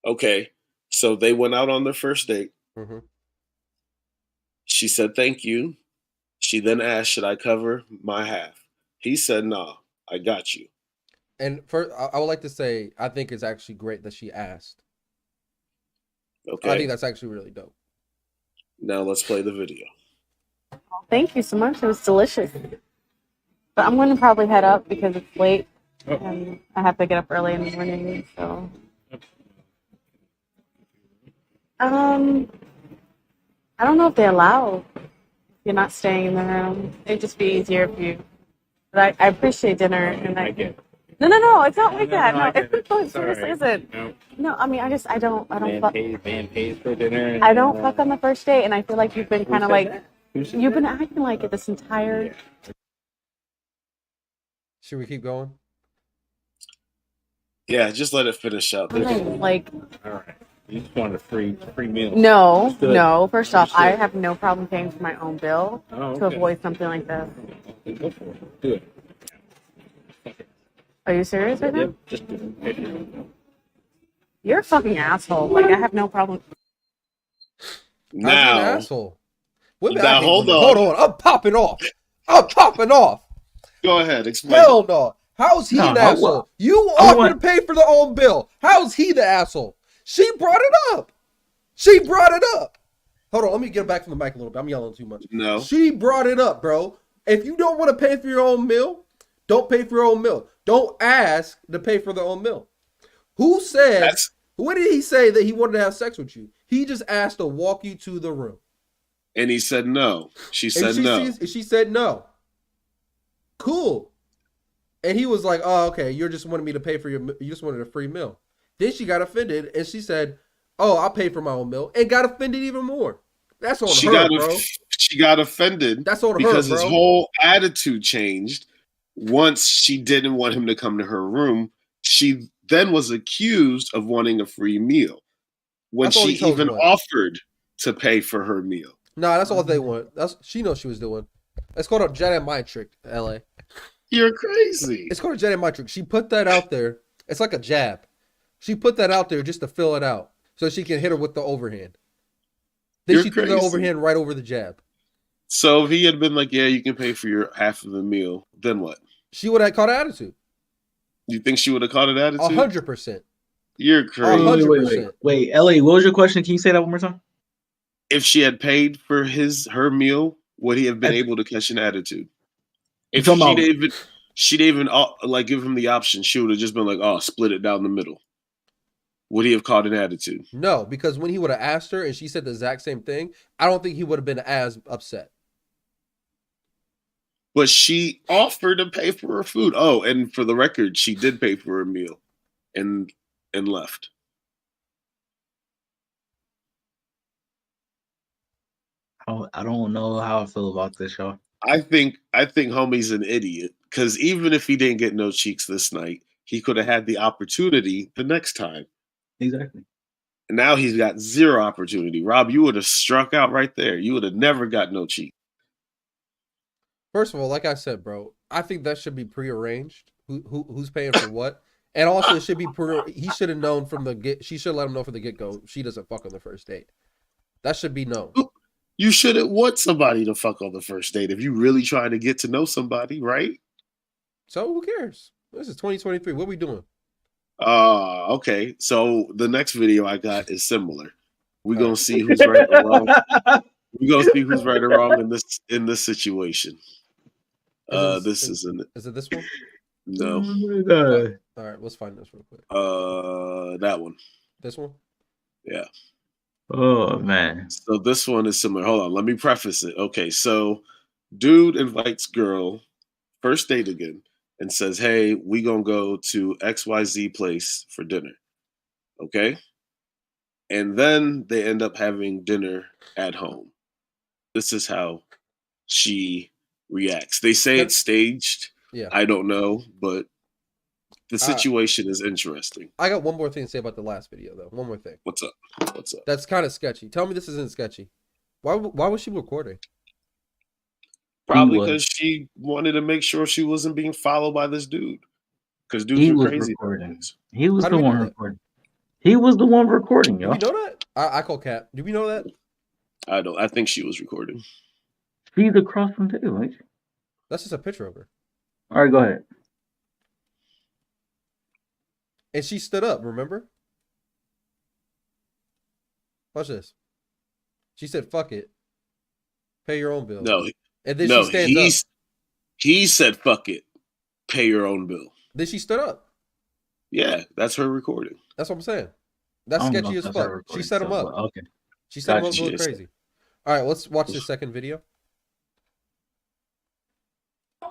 Okay. So they went out on their first date. Mm-hmm. She said thank you. She then asked, should I cover my half? He said, nah, I got you. And first, I would like to say, I think it's actually great that she asked. Okay. I think that's actually really dope. Now let's play the video. Thank you so much. It was delicious. But I'm going to probably head up because it's late and I have to get up early in the morning. So, I don't know if they allow if you're not staying in the room. It'd just be easier if you. But I appreciate dinner and I get. No, it's not like that. No, it seriously isn't. No, I mean, I don't fuck. Man pays for dinner. I don't fuck on the first date, and I feel like you've been kind of like, you've been acting like it this entire. Should we keep going? Yeah, just let it finish out. time. Like, All right. You just want a free meal. no, Understood. no. First off, I Understood. have no problem paying for my own bill Oh, to okay. avoid something like this. Go for it. Do it. Are you serious right now? Yep. Just do it. You're a fucking asshole. Like, I have no problem. How's he an Now, asshole? Women, Now, I hate hold women. on. Hold on. I'm popping off. I'm popping off. go ahead. Explain. Hell no. How's he No, an I asshole? want- You I offered want- to pay for the own bill. How's he the asshole? She brought it up. She brought it up. Hold on. Let me get back from the mic a little bit. I'm yelling too much. No. She brought it up, bro. If you don't want to pay for your own meal, don't pay for your own meal. Don't ask to pay for their own meal. Who said, That's- what did he say that he wanted to have sex with you? He just asked to walk you to the room. And he said no. She And said no. she said no. Cool. And he was like, oh, okay, you just wanted me to pay for you just wanted a free meal. Then she got offended and she said, oh, I'll pay for my own meal, and got offended even more. That's on She her, got bro. she got offended That's on her, because bro. his whole attitude changed once she didn't want him to come to her room. She then was accused of wanting a free meal when That's all she he told even one. offered to pay for her meal. Nah, that's all they want. She knows she was doing. It's called a Jedi mind trick, LA. You're crazy. It's called a Jedi mind trick. She put that out there. It's like a jab. She put that out there just to fill it out so she can hit her with the overhand. Then You're she threw the crazy. overhand right over the jab. So if he had been like, yeah, you can pay for your half of the meal, then what? She would have caught attitude. You think she would have caught an attitude? 100%. You're crazy. 100%. Wait, LA, what was your question? Can you say that one more time? If she had paid for her meal, would he have been able to catch an attitude? If talking about- she'd even like give him the option, she would have just been like, "Oh, split it down the middle." Would he have caught an attitude? No, because when he would have asked her and she said the exact same thing, I don't think he would have been as upset. But she offered to pay for her food. Oh, and for the record, she did pay for her meal, and left. I don't know how I feel about this, y'all. I think homie's an idiot because even if he didn't get no cheeks this night, he could have had the opportunity the next time. Exactly. And now he's got zero opportunity. Rob, you would have struck out right there. You would have never got no cheek. First of all, like I said, bro, I think that should be prearranged. Who's paying for what? And also, it should be he should have known from the get. She should let him know from the get go. She doesn't fuck on the first date. That should be known. You shouldn't want somebody to fuck on the first date if you really trying to get to know somebody, right? So who cares? This is 2023. What are we doing? Okay. So the next video I got is similar. We're gonna see who's right or wrong. We're gonna see who's right or wrong in this situation. Is it this one? No. All right, let's find this real quick. That one. This one? Yeah. Oh man. So this one is similar. Hold on, let me preface it. Okay, so dude invites girl first date again and says, "Hey, we gonna go to XYZ place for dinner." Okay, and then they end up having dinner at home. This is how she reacts. They say it's staged. Yeah. I don't know, but The situation is interesting. I got one more thing to say about the last video, though. One more thing. What's up? What's up? That's kind of sketchy. Tell me this isn't sketchy. Why was she recording? Probably was. because she wanted to make sure she wasn't being followed by this dude. Because dudes He are was crazy. recording. nowadays. He was How do the we know one that? recording. He was the one recording, Do yo. we know that? I call Cap. Do we know that? I don't. I think she was recording. She's across from too, ain't she? That's just a picture of her. All right, go ahead. And she stood up, remember? Watch this. She said, fuck it. Pay your own bill. No, And then no. she stands up. He said, "Fuck it, pay your own bill." Then she stood up. Yeah, that's her recording. That's what I'm saying. That's I don't know sketchy if as that's her fuck. She recording, set him so, up. but okay. She set him up Gotcha. going Yes. crazy. All right, let's watch the second video.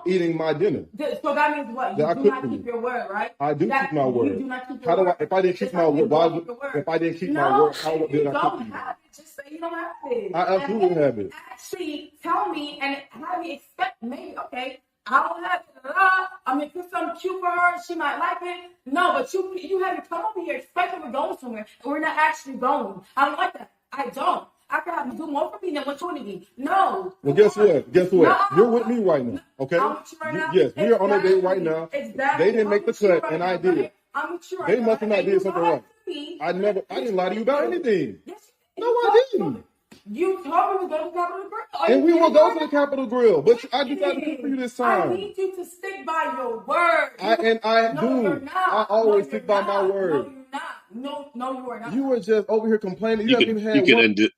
Eating my dinner. So that means what? You That I do cook not for keep you. your word, right? I do That keep my You word. do not keep your How do word. I? If I didn't keep Just my like you word, why? don't keep your word. If I didn't keep my No, word, how you did I don't cook for you? have it. Just say you don't have it. I absolutely And have it. Actually, tell me and have me expect maybe. Okay, I don't have it. I mean, put something cute for her. She might like it. No, but you have to come over here expecting we're going somewhere, and we're not actually going. I don't like that. I don't. I can have you do more for me than what you want to do. No. Well, guess what? Guess what? No. You're with me right now, okay? I'm with you right now. Yes, we are on a date right Exactly. now. Exactly. They didn't make the I'm with you cut, right and now, I did. right? I'm with you right They now. must have not And did you something lied right. to me. I didn't lie to you about anything. Yes, No, I didn't. You told me we go to Capitol Grill. And we will go to the Capitol Grill, but I decided to cook for you this I time. need you to stick by your word. I No, do. you're not. I always No, stick you're by my not. word. No, you're not. No, you are not. You were just over here complaining. You haven't could even you had could one. end it.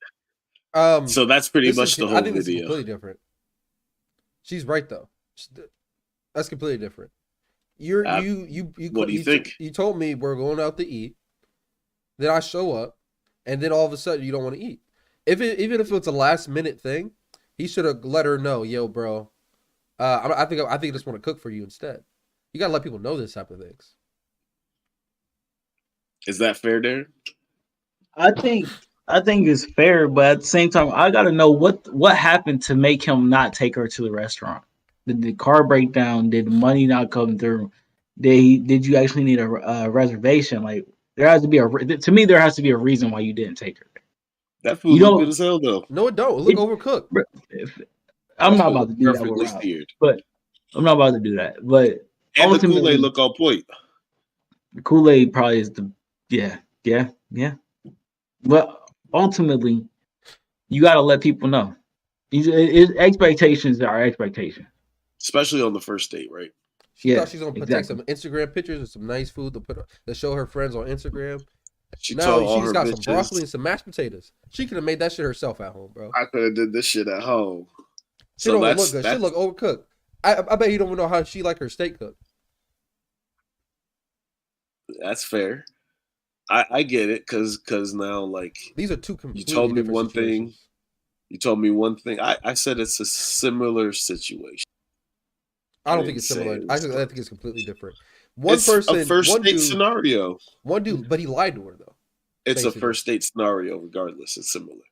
Um, So that's pretty this much is, the I whole think this is video. completely different. She's right though. That's completely different. You What do you think? You told me we're going out to eat. Then I show up, and then all of a sudden you don't want to eat. Even if it's a last minute thing, he should have let her know, yo, bro. I think I just want to cook for you instead. You gotta let people know this type of things. Is that fair, Darren? I think it's fair, but at the same time, I gotta know what happened to make him not take her to the restaurant. Did the car break down? Did the money not come through? Did you actually need a reservation? Like there has to be to me there has to be a reason why you didn't take her. That food You looked don't- good as hell, though. No, it don't. It look overcooked. I'm That not food about to looked do that with perfectly Ralph, seared. but I'm not about to do that. But And the ultimately, Kool-Aid look on point. the Kool-Aid probably is the yeah. But ultimately, you got to let people know. Expectations are expectations. Especially on the first date, right? She Yeah, thought she's gonna take exactly. some Instagram pictures of some nice food to show her friends on Instagram. She Now told all she's her got bitches, some broccoli and some mashed potatoes. She could have made that shit herself at home, bro. I could have did this shit at home. She don't look good. She look overcooked. I bet you don't know how she like her steak cooked. That's fair. I get it, cause now like These are two completely told me different one thing. situations. you told me one thing. I said it's a similar situation. I don't think it's didn't say similar. it I was think it's completely different. One It's person, a first one date dude, scenario. one dude, but he lied to her though. It's basically. a first date scenario, regardless. It's similar.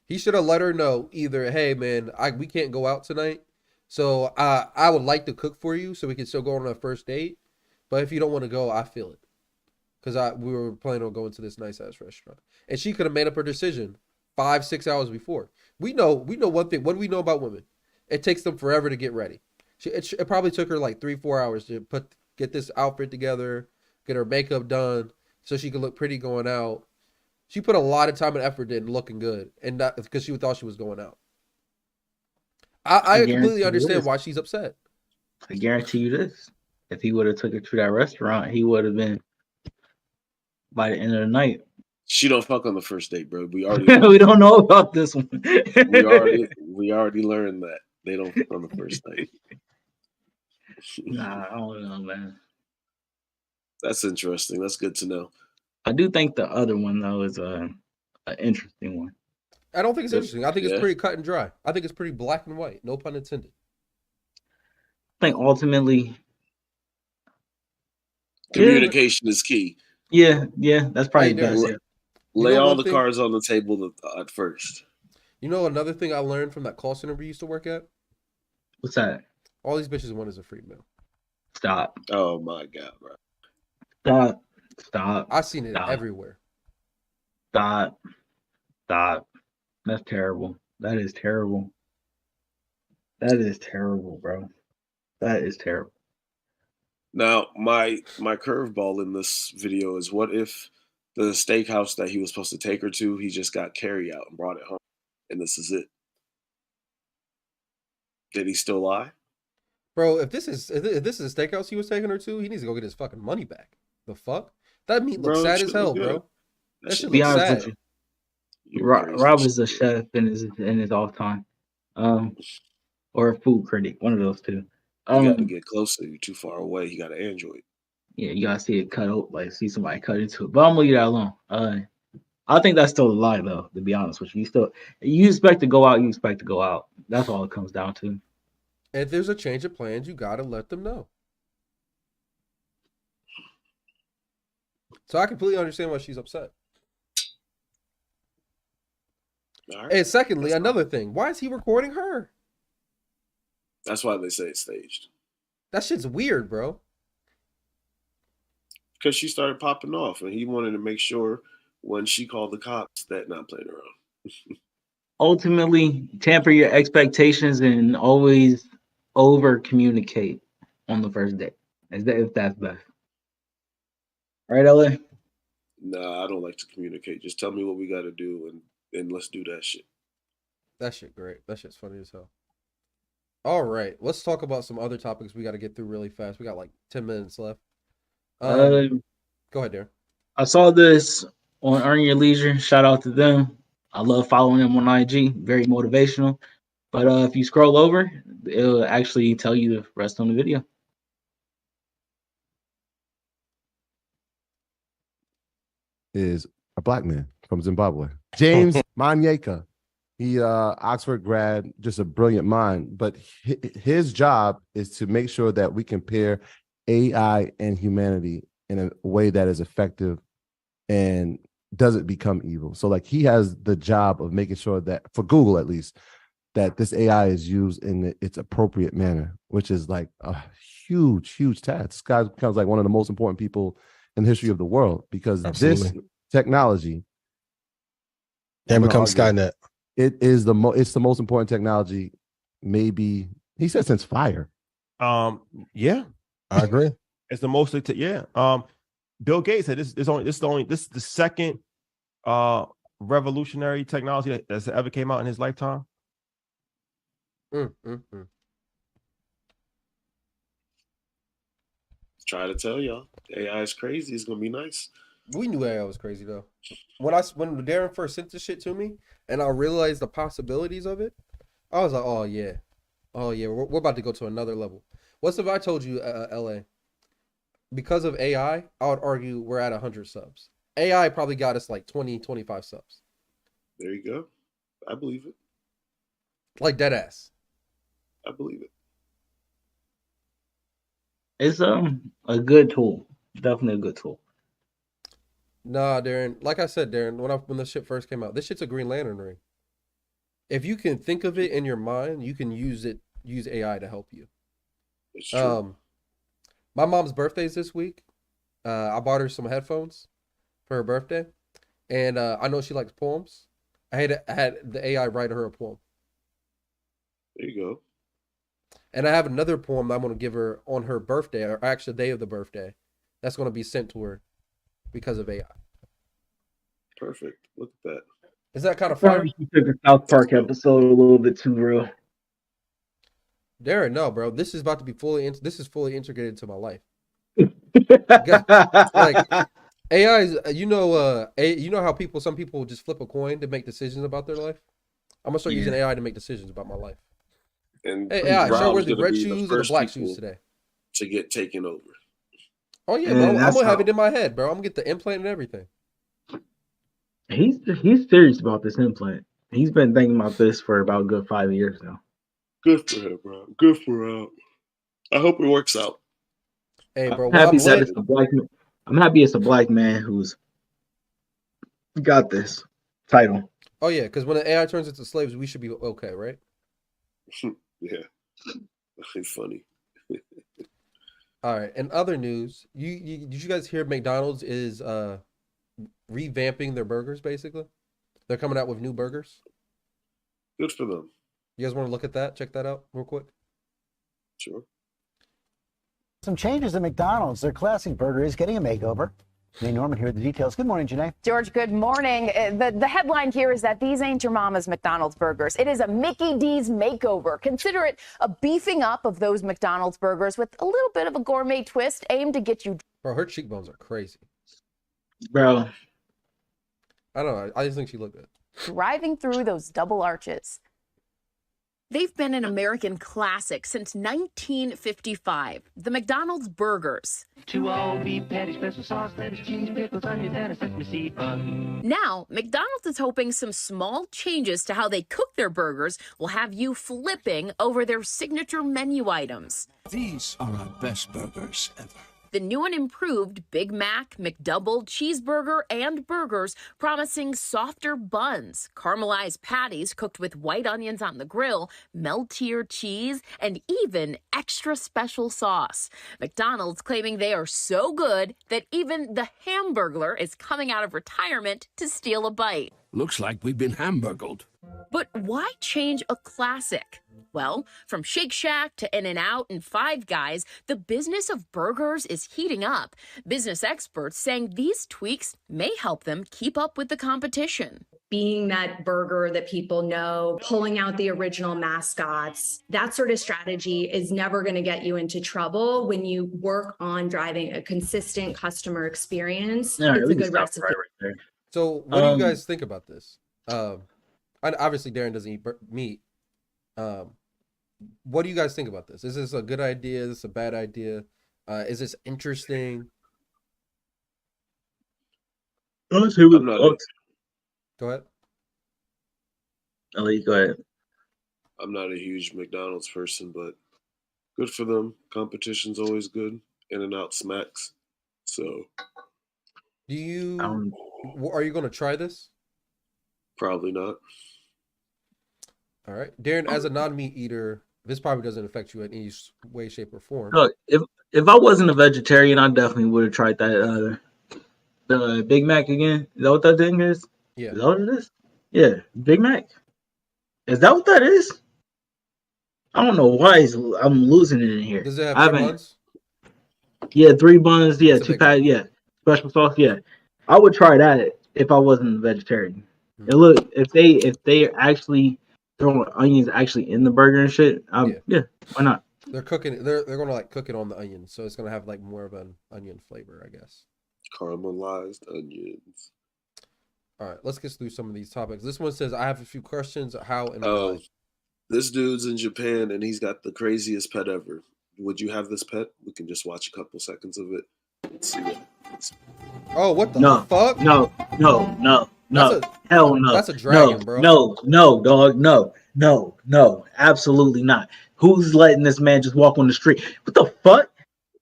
He should have let her know either, hey man, we can't go out tonight, so I would like to cook for you so we can still go on a first date. But if you don't want to go, I feel it, because we were planning on going to this nice ass restaurant, and she could have made up her decision 5-6 hours before. We know one thing. What do we know about women? It takes them forever to get ready. It probably took her like 3-4 hours to get this outfit together, get her makeup done, so she could look pretty going out. She put a lot of time and effort in looking good, and not because she thought she was going out. I guarantee completely you understand this. why she's upset. I guarantee you this: if he would have took her to that restaurant, he would have been by the end of the night. She don't fuck on the first date, bro. We already We don't know about this one. we already learned that they don't fuck on the first date. Nah, I don't know, man. That's interesting. That's good to know. I do think the other one though is an interesting one. I don't think it's interesting. I think it's Yeah. pretty cut and dry. I think it's pretty black and white. No pun intended. I think ultimately, Communication is key. yeah, that's probably Hey, the best. Darren. Yeah. Lay know all one the thing? cards on the table at first. You know another thing I learned from that call center we used to work at? What's that? All these bitches want is a free meal. Stop. Oh my god, bro. Stop. Stop. I've seen it Stop. everywhere. Stop. Stop. That's terrible. That is terrible. That is terrible, bro. That is terrible. Now, my curveball in this video is, what if the steakhouse that he was supposed to take her to, he just got carry out and brought it home, and this is it? Did he still lie? Bro, if this is a steakhouse he was taking her to, he needs to go get his fucking money back. The fuck? That meat looks Bro, sad shit as hell, look good. bro. That That shit shit Be looks honest sad. with you. You're crazy. Rob is a chef in his off time, or a food critic, one of those two. You got to get closer. You're too far away. He got an Android. Yeah, you gotta see it cut out, like see somebody cut into it. But I'm gonna leave that alone. I think that's still a lie, though. To be honest with you, you expect to go out, you expect to go out. That's all it comes down to. If there's a change of plans, you gotta let them know. So I completely understand why she's upset. All right. And secondly, another thing, why is he recording her? That's why they say it's staged. That shit's weird, bro. Because she started popping off, and he wanted to make sure when she called the cops that not playing around. Ultimately, temper your expectations and always over communicate on the first date, if that's best. Right, LA? Nah, I don't like to communicate. Just tell me what we got to do, and let's do that shit. That shit great. That shit's funny as hell. All right, let's talk about some other topics we got to get through really fast. We got like 10 minutes left. Go ahead, Darren. I saw this on Earn Your Leisure. Shout out to them. I love following them on IG. Very motivational. But if you scroll over, it'll actually tell you the rest on the video. Is a black man from Zimbabwe, James Manyeka. He Oxford grad, just a brilliant mind. But his job is to make sure that we compare AI and humanity in a way that is effective and doesn't become evil. So like he has the job of making sure that, for Google at least, that this AI is used in its appropriate manner, which is like a huge task. This guy becomes like one of the most important people in the history of the world, because this technology can become Skynet. It is it's the most important technology, maybe, he said, since fire. Yeah, I agree. It's the most, Bill Gates said this is the second revolutionary technology that's ever came out in his lifetime. Try to tell y'all, AI is crazy. It's gonna be nice. We knew AI was crazy though. When Darren first sent this shit to me, and I realized the possibilities of it, I was like, oh yeah, we're about to go to another level. What's if I told you, LA, because of AI, I would argue we're at 100 subs. AI probably got us like 20, 25 subs. There you go. I believe it. Like dead ass. I believe it. It's a good tool. Definitely a good tool. Nah, Darren. Like I said, Darren, when the shit first came out, this shit's a Green Lantern ring. If you can think of it in your mind, you can use AI to help you. It's true. My mom's birthday's this week. I bought her some headphones for her birthday, and I know she likes poems. I had the AI write her a poem. There you go. And I have another poem that I'm going to give her on her birthday, or actually the day of the birthday. That's going to be sent to her because of AI. Perfect. Look at that. Is that kind of fire? You took the South Park episode a little bit too real. Darren, no, bro. This is about to be fully integrated into my life. Like AI is, you know how some people just flip a coin to make decisions about their life. I'm gonna start using AI to make decisions about my life. And hey, AI, show where the gonna red be shoes or the first black people shoes today to get taken over. Oh yeah, bro. I'm gonna have it in my head, bro. I'm gonna get the implant and everything. He's serious about this implant. He's been thinking about this for about a good 5 years now. Good for him, bro. Good for him. I hope it works out. Hey, bro. I'm happy it's a black man who's got this title. Oh yeah, because when the AI turns into slaves, we should be okay, right? Yeah, it's funny. All right. In other news, did you guys hear McDonald's is revamping their burgers? Basically, they're coming out with new burgers. Good for them. You guys want to look at that? Check that out real quick. Sure. Some changes at McDonald's. Their classic burger is getting a makeover. Janae Norman here with the details. Good morning, Janae. George, good morning. The headline here is that these ain't your mama's McDonald's burgers. It is a Mickey D's makeover. Consider it a beefing up of those McDonald's burgers with a little bit of a gourmet twist aimed to get you. Bro, her cheekbones are crazy. Bro. I don't know. I just think she looked good. Driving through those double arches. They've been an American classic since 1955. The McDonald's burgers. 2 all beef patty, special sauce, lettuce, cheese, pickles, onions, and a sesame seed bun. Now, McDonald's is hoping some small changes to how they cook their burgers will have you flipping over their signature menu items. These are our best burgers ever. The new and improved Big Mac, McDouble, cheeseburger, and burgers promising softer buns, caramelized patties cooked with white onions on the grill, Meltier cheese, and even extra special sauce. McDonald's claiming they are so good that even the Hamburglar is coming out of retirement to steal a bite. Looks like we've been hamburgled. But why change a classic? Well, from Shake Shack to In-N-Out and Five Guys, the business of burgers is heating up. Business experts saying these tweaks may help them keep up with the competition. Being that burger that people know, pulling out the original mascots, that sort of strategy is never going to get you into trouble when you work on driving a consistent customer experience. Yeah, It's a good recipe. right there. So, what do you guys think about this? Obviously, Darren doesn't eat meat. What do you guys think about this? Is this a good idea? Is this a bad idea? Is this interesting? Let's see what. Go ahead. Ali, go ahead. I'm not a huge McDonald's person, but good for them. Competition's always good. In-N-Out smacks. So. Do you? Are you going to try this? Probably not. All right, Darren, as a non-meat eater, this probably doesn't affect you in any way, shape, or form. Look, if I wasn't a vegetarian, I definitely would have tried that. The Big Mac again. Is that what that thing is? Yeah. Is that what it is? Yeah, Big Mac. Is that what that is? I don't know why I'm losing it in here. Does it have 3 buns? Yeah, 3 buns. Yeah, 2 patties. Yeah, special sauce. Yeah, I would try that if I wasn't a vegetarian. And look, if they actually throwing onions actually in the burger and shit, yeah, why not? They're cooking. They're going to like cook it on the onions, so it's going to have like more of an onion flavor, I guess. Caramelized onions. All right, let's get through some of these topics. This one says, I have a few questions. How and why. This dude's in Japan and he's got the craziest pet ever. Would you have this pet? We can just watch a couple seconds of it. Let's see what. Oh, what the fuck? No. Hell no. That's a dragon, bro. No, dog. No. Absolutely not. Who's letting this man just walk on the street? What the fuck?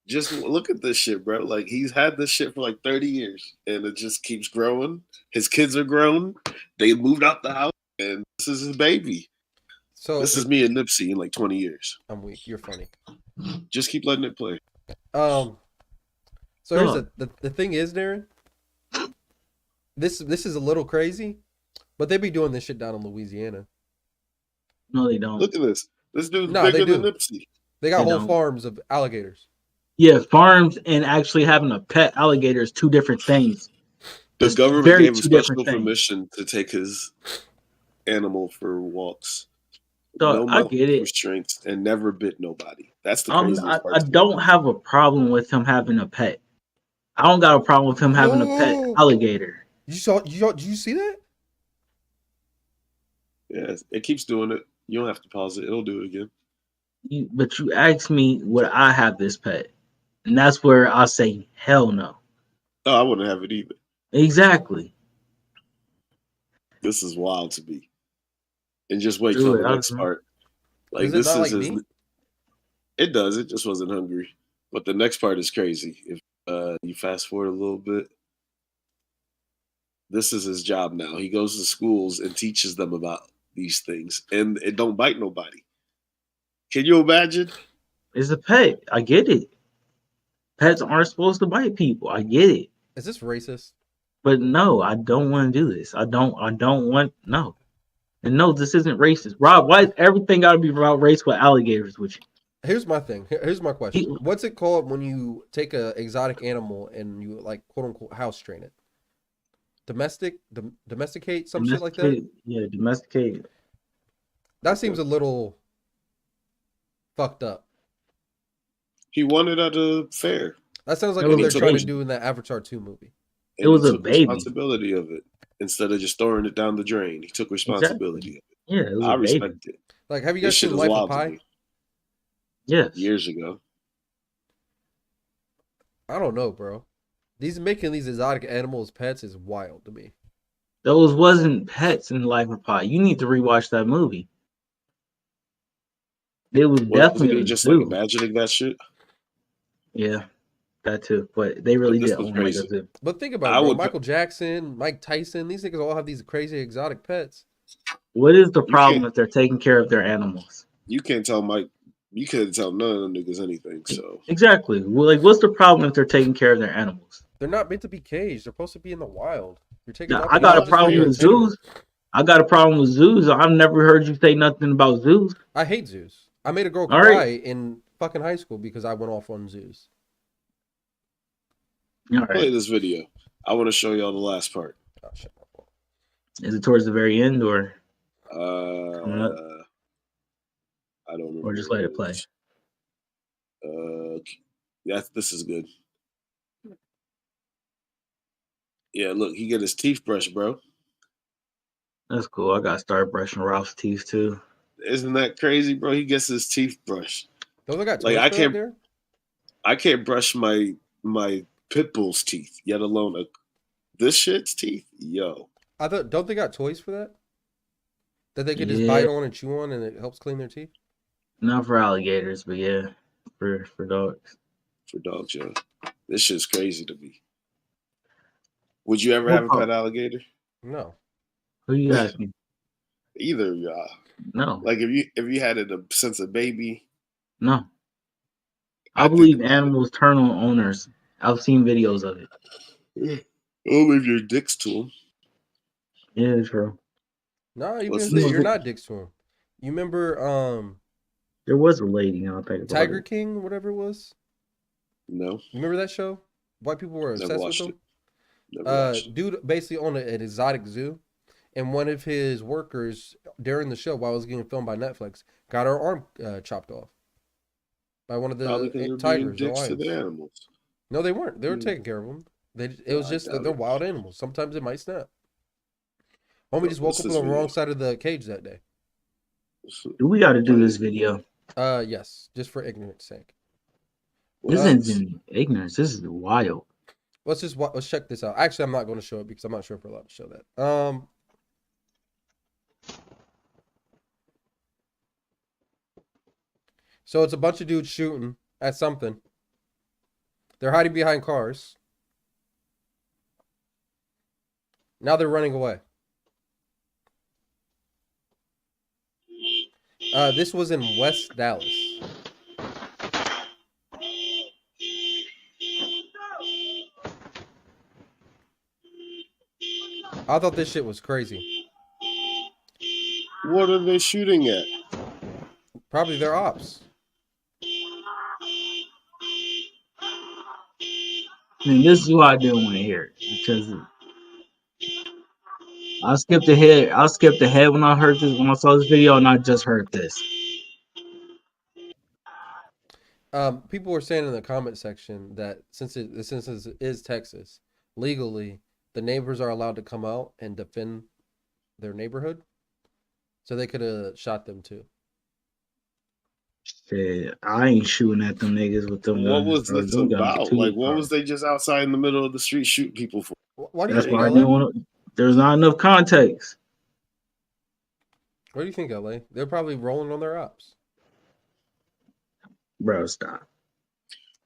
Just look at this shit, bro. Like, he's had this shit for like 30 years and it just keeps growing. His kids are grown. They moved out the house and this is his baby. So this is me and Nipsey in like 20 years. I'm weak. You're funny. Just keep letting it play. So here's the thing is, Darren, this is a little crazy, but they be doing this shit down in Louisiana. No, they don't. Look at this. This dude's bigger than Nipsey. They got whole farms of alligators. Yeah, farms and actually having a pet alligator is 2 different things. The government gave him special permission to take his animal for walks. So, I get it. Restraints and never bit nobody. That's the craziest part. I don't have a problem with him having a pet. I don't got a problem with him having a pet alligator. Did you see that? Yeah, it keeps doing it. You don't have to pause it. It'll do it again. But you asked me would I have this pet, and that's where I say hell no. Oh, I wouldn't have it either. Exactly. This is wild to me. And just wait till the next part. Like this is his. It does. It just wasn't hungry. But the next part is crazy. If you fast forward a little bit, this is his job now. He goes to schools and teaches them about these things, and it don't bite nobody. Can you imagine? It's a pet. I get it. Pets aren't supposed to bite people. I get it. Is this racist? But no, I don't want to do this. I don't want no. And no, this isn't racist. Rob, why is everything gotta be about race with alligators with you? Here's my thing. Here's my question. What's it called when you take a exotic animal and you like quote unquote house train it? Domesticate, some shit like that? Yeah, domesticate. That seems a little fucked up. He won it at a fair. That sounds like It what was they're a trying to baby. do in that Avatar 2 movie. It was he a took baby. responsibility of it instead of just throwing it down the drain. He took responsibility of it. Yeah, it was I a baby. respect it. Like, have you This guys shit seen is Life of wild to Pi? me. Yes. Years ago. I don't know, bro. Making these exotic animals pets is wild to me. Those wasn't pets in Life of Pi. You need to rewatch that movie. It was Was definitely he a just like zoo. imagining that shit? Yeah, that too. But they really This did was own like a crazy. zoo. But think about it, I bro. would- Michael Jackson, Mike Tyson, these niggas all have these crazy exotic pets. What is the problem can't- if they're taking care of their animals? You can't tell Mike. You can't tell none of them niggas anything. So Exactly. Well, like, what's the problem if they're taking care of their animals? They're not meant to be caged. They're supposed to be in the wild. You're taking. Yeah, out I the got a wild just for problem your with entertainment. zoos. I got a problem with zoos. I've never heard you say nothing about zoos. I hate zoos. I made a girl All cry right. in fucking high school because I went off on zoos. All play right. this video. I want to show y'all the last part. Oh, shit. Is it towards the very end or I don't remember. just let it play? Yeah, this is good. Yeah, look, he get his teeth brushed, bro. That's cool. I got to start brushing Ralph's teeth too. Isn't that crazy, bro? He gets his teeth brushed. Those I got Like, toys I for out can't- there? I can't brush my pit bull's teeth, yet alone this shit's teeth. Yo, Don't they got toys for that? That they could just Yeah. bite on and chew on, and it helps clean their teeth. Not for alligators, but yeah, for dogs. for dogs, yo, this shit's crazy to me. Would you ever have a pet alligator? No. Who you asking? Either of y'all. No, Like if you had it since a baby. no. I believe animals turn on owners. I've seen videos of it. Oh, leave your dicks to them. Yeah, true. No, even What's if this? you're not dicks to him. You remember There was a lady. I'll think about Tiger it. King, whatever it was? No, You remember that show? White people were never obsessed with watched him. it. Never watched it. Dude basically owned an exotic zoo, and one of his workers during the show, while it was getting filmed by Netflix, got her arm chopped off by one of Probably 'cause the they're being tigers. or dicks to the lions. animals. No, they weren't. They were Hmm. taking care of them. It was I just doubt they're it. wild animals. Sometimes it might snap. Homie just woke What's up this on the wrong video? side of the cage that day. We got to do this video. Yes, just for ignorance sake. This Uh, isn't ignorance. This is wild. Let's check this out. Actually, I'm not going to show it because I'm not sure if we're allowed to show that. So it's a bunch of dudes shooting at something. They're hiding behind cars. Now they're running away. This was in West Dallas. I thought this shit was crazy. What are they shooting at? Probably their ops. And this is why I didn't want to hear it because I skipped ahead. I skipped ahead when I heard this. When I saw this video, and I just heard this. People were saying in the comment section that since it is Texas, legally the neighbors are allowed to come out and defend their neighborhood, so they could have shot them too. Shit, I ain't shooting at them niggas with them. What guns, was bro. this Them guns about? too Like, what hard. was they just outside in the middle of the street shooting people for? Why do you That's think why I LA? didn't want to. There's not enough context. What do you think, LA? They're probably rolling on their ops. Bro, stop.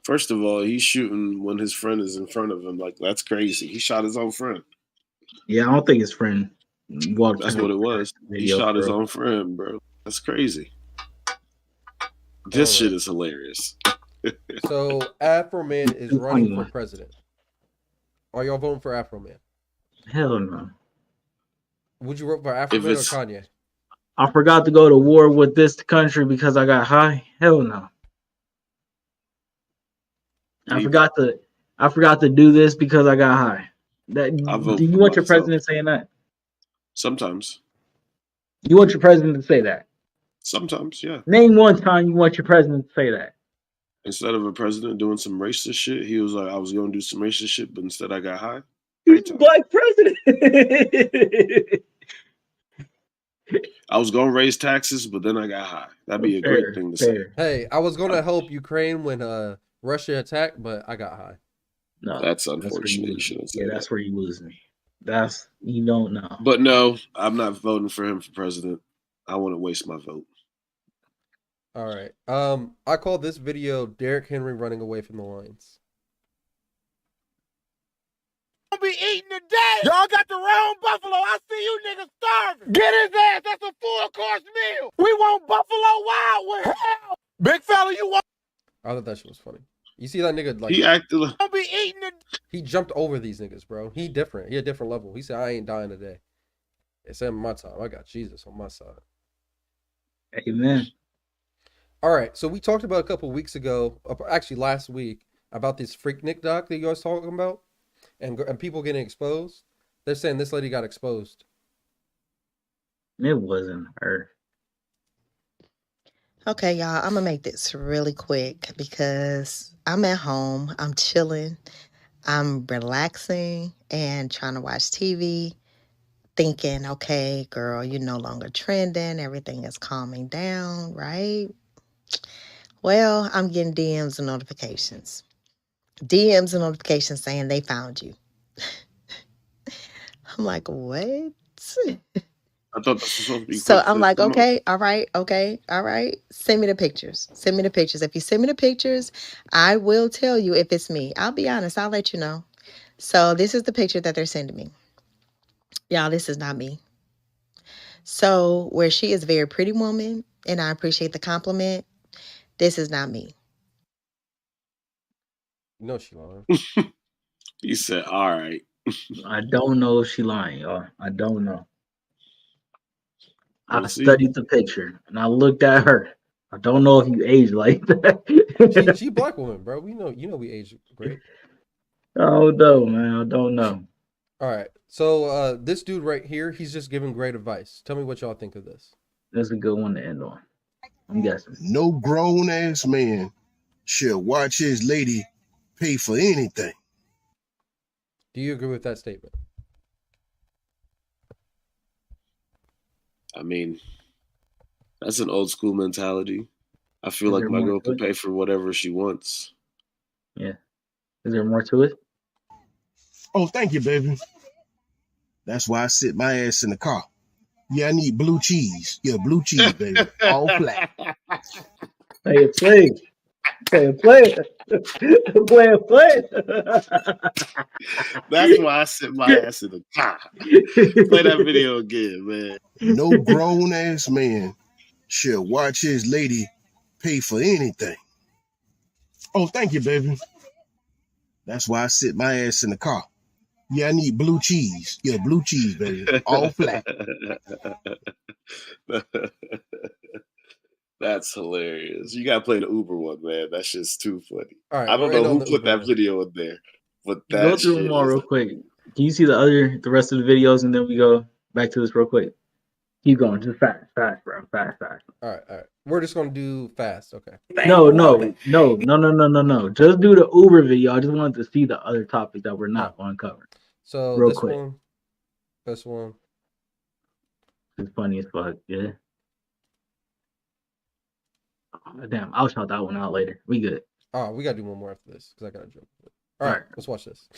First of all, he's shooting when his friend is in front of him. Like, that's crazy. He shot his own friend. Yeah, I don't think his friend walked. That's through what it the was. He video, shot his bro. own friend, bro. That's crazy. This Oh, shit is hilarious. So Afro Man is running for president. Are y'all voting for Afro Man? Hell no. Would you vote for Afro Man or Kanye? I forgot to go to war with this country because I got high. Hell no. I forgot to do this because I got high. Do you want your president saying that? Sometimes. You want your president to say that? Sometimes, yeah. Name one time you want your president to say that. Instead of a president doing some racist shit, he was like, I was going to do some racist shit, but instead I got high. He's black president. I was going to raise taxes, but then I got high. That'd be a great thing to say. Hey, I was going to help Ukraine when Russia attacked, but I got high. No, that's unfortunate. That's where you lose me. You don't know. But no, I'm not voting for him for president. I wouldn't waste my vote. All right. I call this video Derrick Henry running away from the Lions. Be eating today. Y'all got the wrong buffalo. I see you niggas starving. Get his ass. That's a full course meal. We want Buffalo Wild with hell. Big fella, you want? I thought that shit was funny. You see that nigga like he acted like don't be eating he jumped over these niggas, bro. He different. He a different level. He said, I ain't dying today. It's in my time. I got Jesus on my side. Amen. All right. So we talked about a couple weeks ago, actually last week, about this Freaknik doc that you guys talking about. And people getting exposed. They're saying this lady got exposed. It wasn't her. Okay, y'all, I'm gonna make this really quick because I'm at home, I'm chilling, I'm relaxing and trying to watch TV, thinking, okay, girl, you're no longer trending, everything is calming down, right? Well, I'm getting DMs and notifications. DMs and notifications saying they found you. I'm like, what? I thought that was supposed to be So I'm like, okay, all right. Send me the pictures. If you send me the pictures, I will tell you if it's me. I'll be honest. I'll let you know. So this is the picture that they're sending me. Y'all, this is not me. So where she is a very pretty woman, and I appreciate the compliment, this is not me. No, she lying. He said, all right. I don't know if she lying, y'all. I don't know. I studied the picture and I looked at her. I don't know if you age like that. she black woman, bro. We know, we age great. I don't know, man. I don't know. All right. So this dude right here, he's just giving great advice. Tell me what y'all think of this. That's a good one to end on. I'm guessing. No grown ass man should watch his lady pay for anything. Do you agree with that statement? I mean, that's an old school mentality. I feel like my girl can pay for whatever she wants. Yeah. Is there more to it? Oh, thank you, baby. That's why I sit my ass in the car. Yeah, I need blue cheese. Yeah, blue cheese, baby. All flat. Hey, play. That's why I sit my ass in the car. Play that video again, man. No grown ass man should watch his lady pay for anything. Oh, thank you, baby. That's why I sit my ass in the car. Yeah, I need blue cheese. Yeah, blue cheese, baby. All flat. That's hilarious. You gotta play the Uber one, man. That's just too funny. All right, I don't know who put that video in there, but that go through them all real quick. Can you see the rest of the videos, and then we go back to this real quick? Keep going, just fast, bro, fast. All right. We're just gonna do fast, okay? No. Just do the Uber video. I just wanted to see the other topic that we're not going to cover. So real this quick. This one. It's funny as fuck, yeah. Oh, damn, I'll shout that one out later. We good. Oh, we gotta do one more after this because I gotta jump. All right, let's watch this.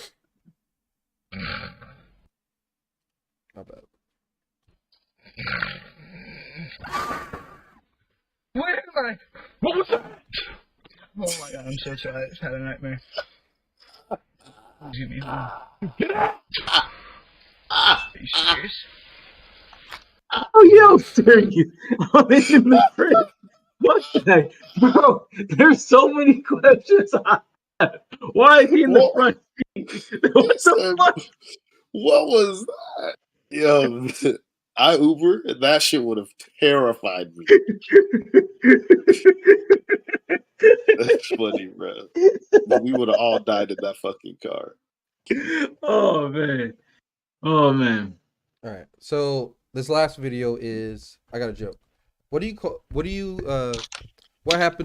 Not bad. Where am I? What was that? Oh my god, I'm so tired. I just had a nightmare. Give me home. Get out! Are you serious? Oh, yeah, I'm serious. I'm in the fridge. What the bro? There's so many questions. Why is he in the front seat? What the fuck? What was that? Yo, I Uber, and that shit would have terrified me. That's funny, bro. We would have all died in that fucking car. Oh man. Oh man. All right. So this last video is I got a joke. What happens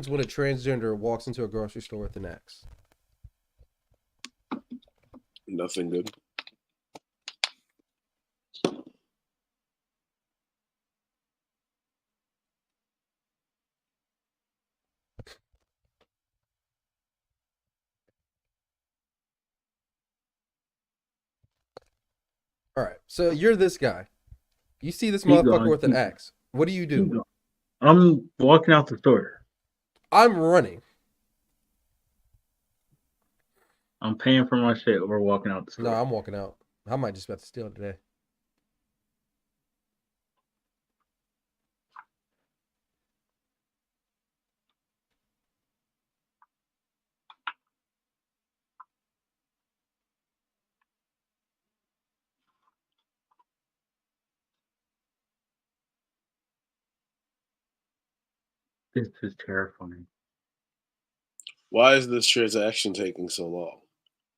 when a transgender walks into a grocery store with an axe? Nothing good. All right. So you're this guy. You see this Keep motherfucker going, with an keep- axe. What do you do? I'm walking out the store. I'm running. I'm paying for my shit or walking out the store. No, I'm walking out. I might just about to steal today. This is terrifying. Why is this transaction taking so long?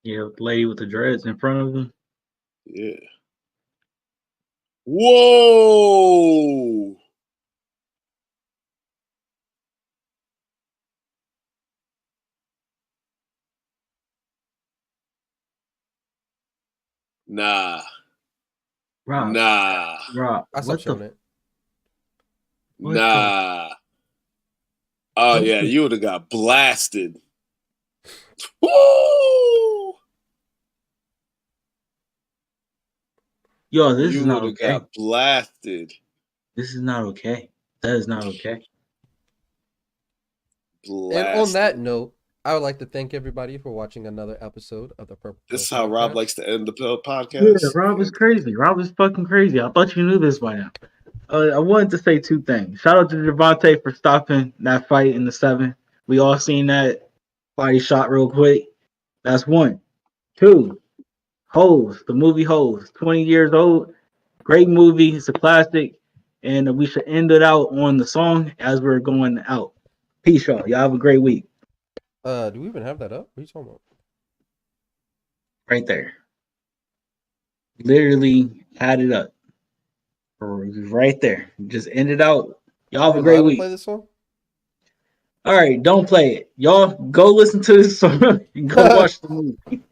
Yeah, the lady with the dreads in front of him. Yeah. Whoa! Nah. Rob. Nah. Rob, I stopped showing it. Nah. Oh yeah, you would have got blasted. Woo! Yo, this You is not would've okay. got blasted. This is not okay. That is not okay. And on that note, I would like to thank everybody for watching another episode of the Purple. This is Pill how Rob Podcast. likes to end the podcast. Yeah, Rob is crazy. Rob is fucking crazy. I thought you knew this by now. I wanted to say two things. Shout out to Javante for stopping that fight in the 7. We all seen that body shot real quick. That's one. Two, Hoes, the movie Hoes, 20 years old. Great movie. It's a classic. And we should end it out on the song as we're going out. Peace, y'all. Y'all have a great week. Do we even have that up? What are you talking about? Right there. Literally had it up. Right there. Just end it out. Y'all have a great week. Play this song? All right, don't play it. Y'all go listen to this song and go watch the movie.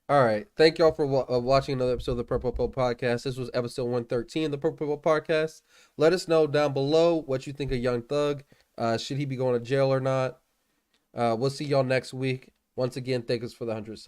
All right. Thank y'all for watching another episode of the Purple Pill Podcast. This was episode 113 of the Purple Pill Podcast. Let us know down below what you think of Young Thug. Should he be going to jail or not? We'll see y'all next week. Once again, thank us for the 100 subs.